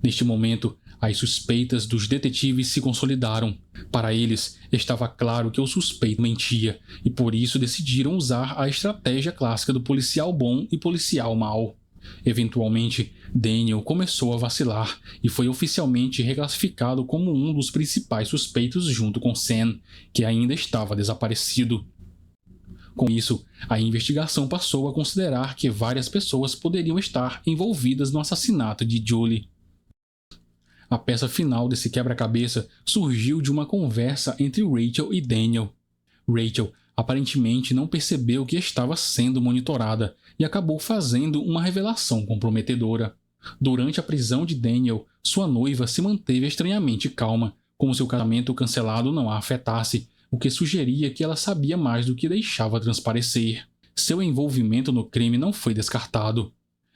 Neste momento, as suspeitas dos detetives se consolidaram. Para eles, estava claro que o suspeito mentia, e por isso decidiram usar a estratégia clássica do policial bom e policial mau. Eventualmente, Daniel começou a vacilar e foi oficialmente reclassificado como um dos principais suspeitos junto com Sam, que ainda estava desaparecido. Com isso, a investigação passou a considerar que várias pessoas poderiam estar envolvidas no assassinato de Julie. A peça final desse quebra-cabeça surgiu de uma conversa entre Rachel e Daniel. Rachel aparentemente não percebeu que estava sendo monitorada e acabou fazendo uma revelação comprometedora. Durante a prisão de Daniel, sua noiva se manteve estranhamente calma, como se o casamento cancelado não a afetasse, o que sugeria que ela sabia mais do que deixava transparecer. Seu envolvimento no crime não foi descartado.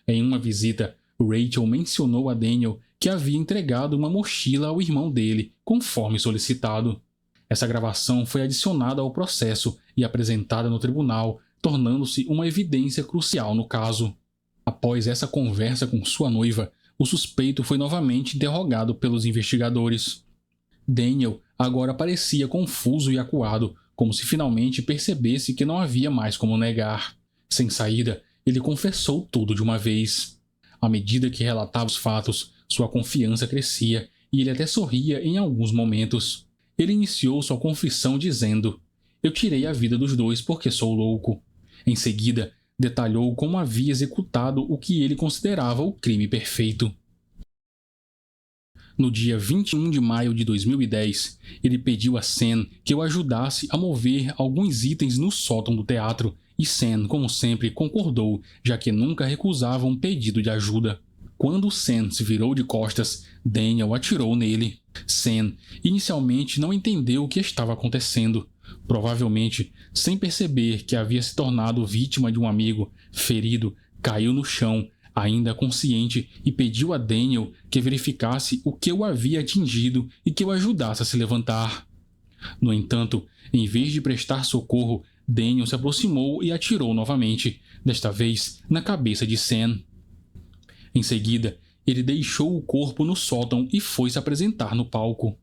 Em uma visita, Rachel mencionou a Daniel que havia entregado uma mochila ao irmão dele, conforme solicitado. Essa gravação foi adicionada ao processo e apresentada no tribunal, tornando-se uma evidência crucial no caso. Após essa conversa com sua noiva, o suspeito foi novamente interrogado pelos investigadores. Daniel agora parecia confuso e acuado, como se finalmente percebesse que não havia mais como negar. Sem saída, ele confessou tudo de uma vez. À medida que relatava os fatos, sua confiança crescia e ele até sorria em alguns momentos. Ele iniciou sua confissão dizendo: "Eu tirei a vida dos dois porque sou louco." Em seguida, detalhou como havia executado o que ele considerava o crime perfeito. No dia 21 de maio de 2010, ele pediu a Sam que o ajudasse a mover alguns itens no sótão do teatro, e Sam, como sempre, concordou, já que nunca recusava um pedido de ajuda. Quando Sam se virou de costas, Daniel atirou nele. Sam inicialmente não entendeu o que estava acontecendo. Provavelmente, sem perceber que havia se tornado vítima de um amigo, ferido, caiu no chão, ainda consciente, e pediu a Daniel que verificasse o que o havia atingido e que o ajudasse a se levantar. No entanto, em vez de prestar socorro, Daniel se aproximou e atirou novamente, desta vez na cabeça de Sam. Em seguida, ele deixou o corpo no sótão e foi se apresentar no palco.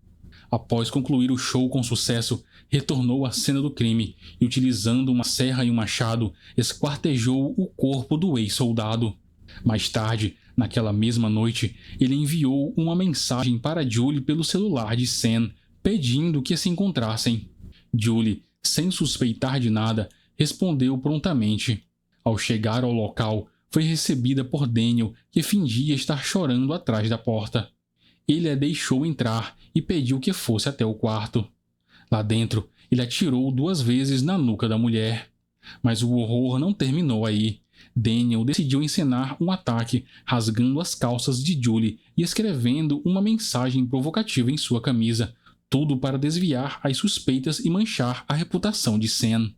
Após concluir o show com sucesso, retornou à cena do crime e, utilizando uma serra e um machado, esquartejou o corpo do ex-soldado. Mais tarde, naquela mesma noite, ele enviou uma mensagem para Julie pelo celular de Sam, pedindo que se encontrassem. Julie, sem suspeitar de nada, respondeu prontamente. Ao chegar ao local, foi recebida por Daniel, que fingia estar chorando atrás da porta. Ele a deixou entrar e pediu que fosse até o quarto. Lá dentro, ele atirou 2 vezes na nuca da mulher. Mas o horror não terminou aí. Daniel decidiu encenar um ataque, rasgando as calças de Julie e escrevendo uma mensagem provocativa em sua camisa, tudo para desviar as suspeitas e manchar a reputação de Sam.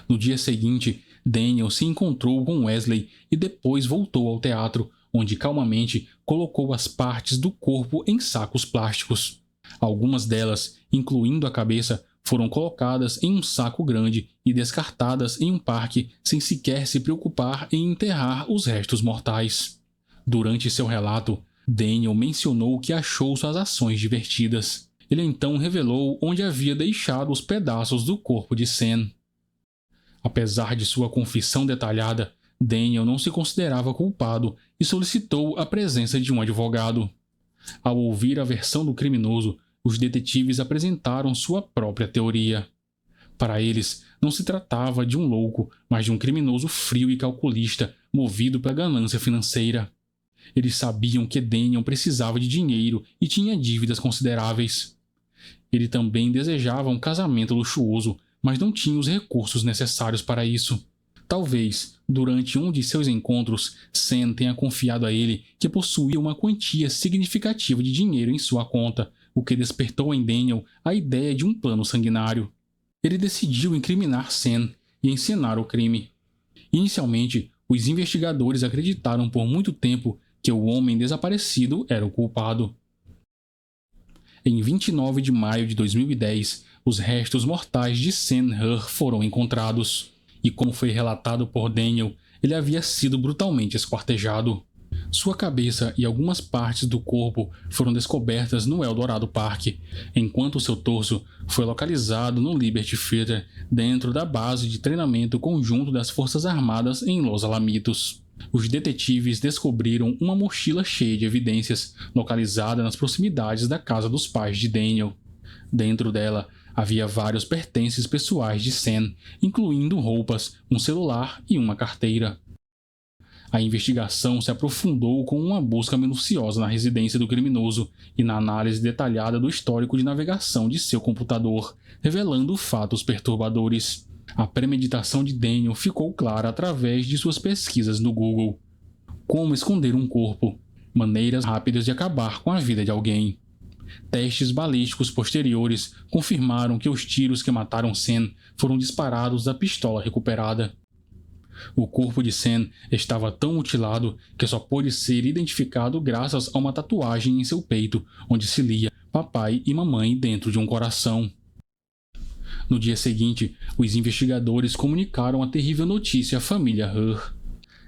No dia seguinte, Daniel se encontrou com Wesley e depois voltou ao teatro, onde calmamente colocou as partes do corpo em sacos plásticos. Algumas delas, incluindo a cabeça, foram colocadas em um saco grande e descartadas em um parque sem sequer se preocupar em enterrar os restos mortais. Durante seu relato, Daniel mencionou que achou suas ações divertidas. Ele então revelou onde havia deixado os pedaços do corpo de Sam. Apesar de sua confissão detalhada, Daniel não se considerava culpado e solicitou a presença de um advogado. Ao ouvir a versão do criminoso, os detetives apresentaram sua própria teoria. Para eles, não se tratava de um louco, mas de um criminoso frio e calculista, movido pela ganância financeira. Eles sabiam que Daniel precisava de dinheiro e tinha dívidas consideráveis. Ele também desejava um casamento luxuoso, mas não tinha os recursos necessários para isso. Talvez, durante um de seus encontros, Sam tenha confiado a ele que possuía uma quantia significativa de dinheiro em sua conta, o que despertou em Daniel a ideia de um plano sanguinário. Ele decidiu incriminar Sam e encenar o crime. Inicialmente, os investigadores acreditaram por muito tempo que o homem desaparecido era o culpado. Em 29 de maio de 2010, os restos mortais de Sam Herr foram encontrados. E como foi relatado por Daniel, ele havia sido brutalmente esquartejado. Sua cabeça e algumas partes do corpo foram descobertas no Eldorado Park, enquanto seu torso foi localizado no Liberty Theater, dentro da base de treinamento conjunto das Forças Armadas em Los Alamitos. Os detetives descobriram uma mochila cheia de evidências, localizada nas proximidades da casa dos pais de Daniel. Dentro dela, havia vários pertences pessoais de Sam, incluindo roupas, um celular e uma carteira. A investigação se aprofundou com uma busca minuciosa na residência do criminoso e na análise detalhada do histórico de navegação de seu computador, revelando fatos perturbadores. A premeditação de Daniel ficou clara através de suas pesquisas no Google. Como esconder um corpo? Maneiras rápidas de acabar com a vida de alguém. Testes balísticos posteriores confirmaram que os tiros que mataram Sam foram disparados da pistola recuperada. O corpo de Sam estava tão mutilado que só pôde ser identificado graças a uma tatuagem em seu peito, onde se lia papai e mamãe dentro de um coração. No dia seguinte, os investigadores comunicaram a terrível notícia à família Herr.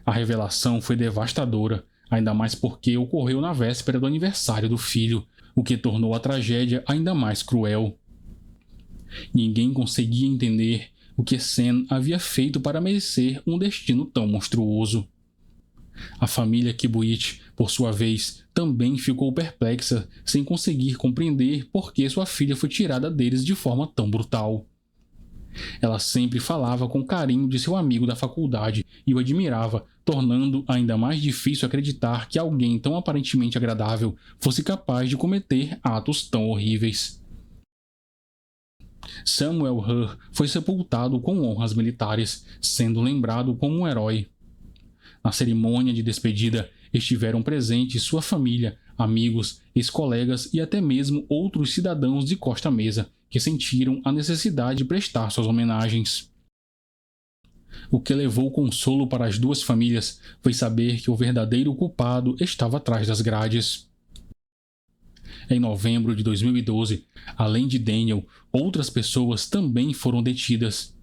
A revelação foi devastadora, ainda mais porque ocorreu na véspera do aniversário do filho, o que tornou a tragédia ainda mais cruel. Ninguém conseguia entender o que Sam havia feito para merecer um destino tão monstruoso. A família Kibuish, por sua vez, também ficou perplexa, sem conseguir compreender por que sua filha foi tirada deles de forma tão brutal. Ela sempre falava com carinho de seu amigo da faculdade e o admirava, tornando ainda mais difícil acreditar que alguém tão aparentemente agradável fosse capaz de cometer atos tão horríveis. Samuel Herr foi sepultado com honras militares, sendo lembrado como um herói. Na cerimônia de despedida estiveram presentes sua família, amigos, ex-colegas e até mesmo outros cidadãos de Costa Mesa, que sentiram a necessidade de prestar suas homenagens. O que levou consolo para as duas famílias foi saber que o verdadeiro culpado estava atrás das grades. Em novembro de 2012, além de Daniel, outras pessoas também foram detidas.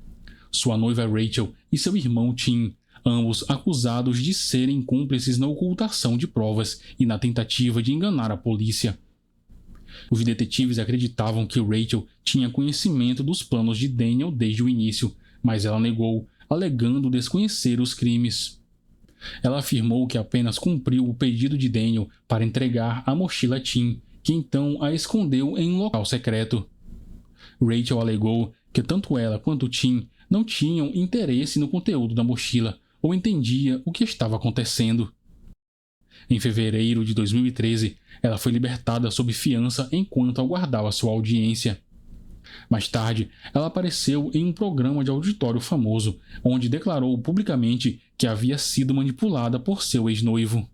Sua noiva Rachel e seu irmão Tim, ambos acusados de serem cúmplices na ocultação de provas e na tentativa de enganar a polícia. Os detetives acreditavam que Rachel tinha conhecimento dos planos de Daniel desde o início, mas ela negou, alegando desconhecer os crimes. Ela afirmou que apenas cumpriu o pedido de Daniel para entregar a mochila a Tim, que então a escondeu em um local secreto. Rachel alegou que tanto ela quanto Tim não tinham interesse no conteúdo da mochila ou entendia o que estava acontecendo. Em fevereiro de 2013, ela foi libertada sob fiança enquanto aguardava sua audiência. Mais tarde, ela apareceu em um programa de auditório famoso, onde declarou publicamente que havia sido manipulada por seu ex-noivo.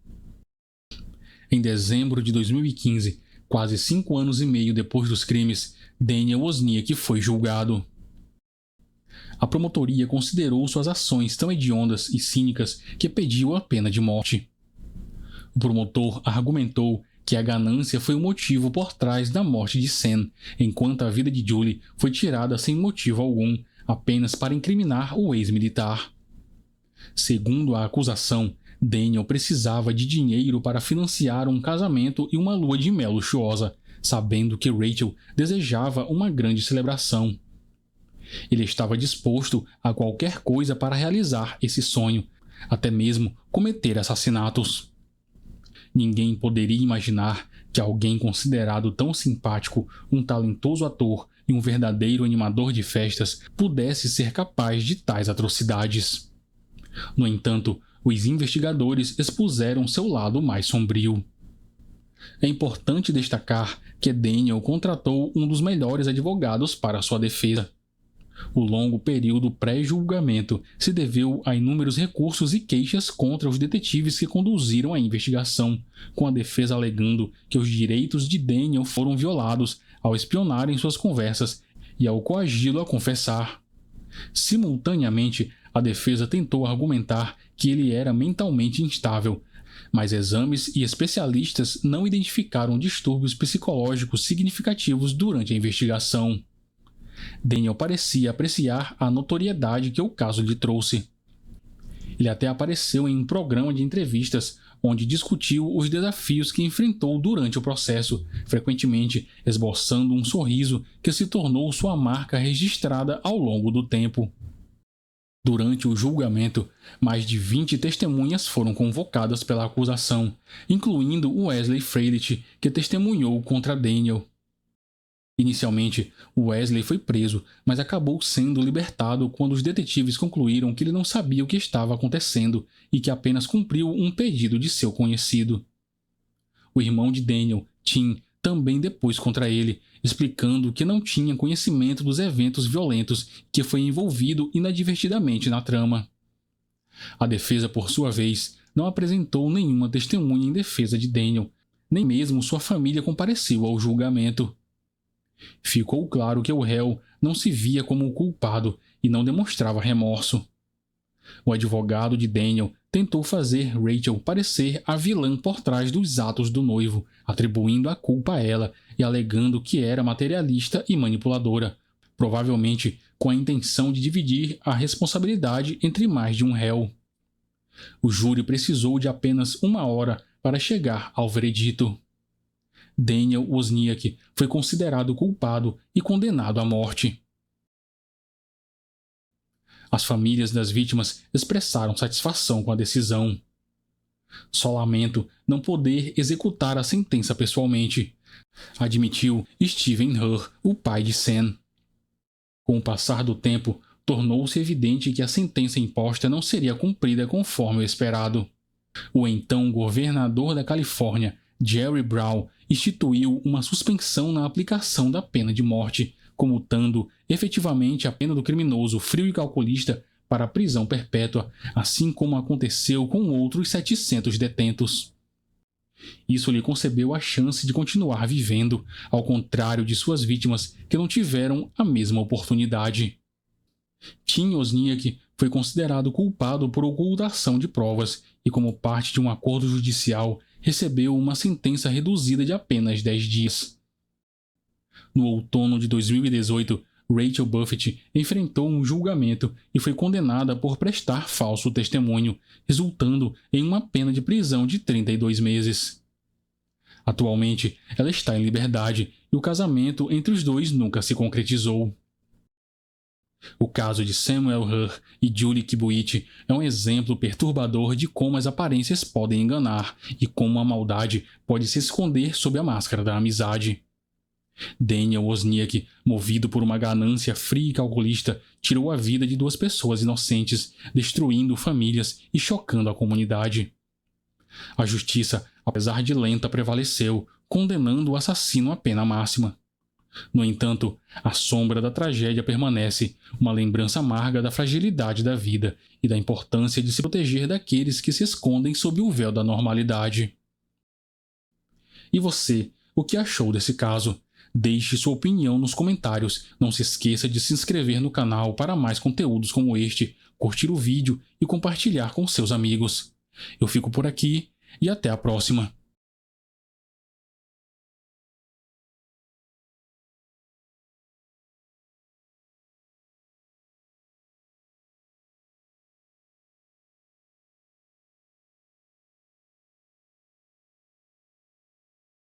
Em dezembro de 2015, quase 5 anos e meio depois dos crimes, Daniel Wozniak foi julgado. A promotoria considerou suas ações tão hediondas e cínicas que pediu a pena de morte. O promotor argumentou que a ganância foi o motivo por trás da morte de Sam, enquanto a vida de Julie foi tirada sem motivo algum, apenas para incriminar o ex-militar. Segundo a acusação, Daniel precisava de dinheiro para financiar um casamento e uma lua de mel luxuosa, sabendo que Rachel desejava uma grande celebração. Ele estava disposto a qualquer coisa para realizar esse sonho, até mesmo cometer assassinatos. Ninguém poderia imaginar que alguém considerado tão simpático, um talentoso ator e um verdadeiro animador de festas pudesse ser capaz de tais atrocidades. No entanto, os investigadores expuseram seu lado mais sombrio. É importante destacar que Daniel contratou um dos melhores advogados para sua defesa. O longo período pré-julgamento se deveu a inúmeros recursos e queixas contra os detetives que conduziram a investigação, com a defesa alegando que os direitos de Daniel foram violados ao espionarem suas conversas e ao coagi-lo a confessar. Simultaneamente, a defesa tentou argumentar que ele era mentalmente instável, mas exames e especialistas não identificaram distúrbios psicológicos significativos durante a investigação. Daniel parecia apreciar a notoriedade que o caso lhe trouxe. Ele até apareceu em um programa de entrevistas onde discutiu os desafios que enfrentou durante o processo, frequentemente esboçando um sorriso que se tornou sua marca registrada ao longo do tempo. Durante o julgamento, mais de 20 testemunhas foram convocadas pela acusação, incluindo Wesley Freilich, que testemunhou contra Daniel. Inicialmente, Wesley foi preso, mas acabou sendo libertado quando os detetives concluíram que ele não sabia o que estava acontecendo e que apenas cumpriu um pedido de seu conhecido. O irmão de Daniel, Tim, também depôs contra ele, explicando que não tinha conhecimento dos eventos violentos que foi envolvido inadvertidamente na trama. A defesa, por sua vez, não apresentou nenhuma testemunha em defesa de Daniel, nem mesmo sua família compareceu ao julgamento. Ficou claro que o réu não se via como o culpado e não demonstrava remorso. O advogado de Daniel tentou fazer Rachel parecer a vilã por trás dos atos do noivo, atribuindo a culpa a ela e alegando que era materialista e manipuladora, provavelmente com a intenção de dividir a responsabilidade entre mais de um réu. O júri precisou de apenas 1 hora para chegar ao veredito. Daniel Wozniak foi considerado culpado e condenado à morte. As famílias das vítimas expressaram satisfação com a decisão. Só lamento não poder executar a sentença pessoalmente, admitiu Stephen Hur, o pai de Sam. Com o passar do tempo, tornou-se evidente que a sentença imposta não seria cumprida conforme o esperado. O então governador da Califórnia, Jerry Brown, instituiu uma suspensão na aplicação da pena de morte, comutando efetivamente a pena do criminoso frio e calculista para a prisão perpétua, assim como aconteceu com outros 700 detentos. Isso lhe concebeu a chance de continuar vivendo, ao contrário de suas vítimas que não tiveram a mesma oportunidade. Tim Wozniak foi considerado culpado por ocultação de provas e, como parte de um acordo judicial, recebeu uma sentença reduzida de apenas 10 dias. No outono de 2018, Rachel Buffett enfrentou um julgamento e foi condenada por prestar falso testemunho, resultando em uma pena de prisão de 32 meses. Atualmente, ela está em liberdade e o casamento entre os dois nunca se concretizou. O caso de Samuel Hur e Julie Kibuichi é um exemplo perturbador de como as aparências podem enganar e como a maldade pode se esconder sob a máscara da amizade. Daniel Wozniak, movido por uma ganância fria e calculista, tirou a vida de 2 pessoas inocentes, destruindo famílias e chocando a comunidade. A justiça, apesar de lenta, prevaleceu, condenando o assassino à pena máxima. No entanto, a sombra da tragédia permanece, uma lembrança amarga da fragilidade da vida e da importância de se proteger daqueles que se escondem sob o véu da normalidade. E você, o que achou desse caso? Deixe sua opinião nos comentários. Não se esqueça de se inscrever no canal para mais conteúdos como este, curtir o vídeo e compartilhar com seus amigos. Eu fico por aqui e até a próxima.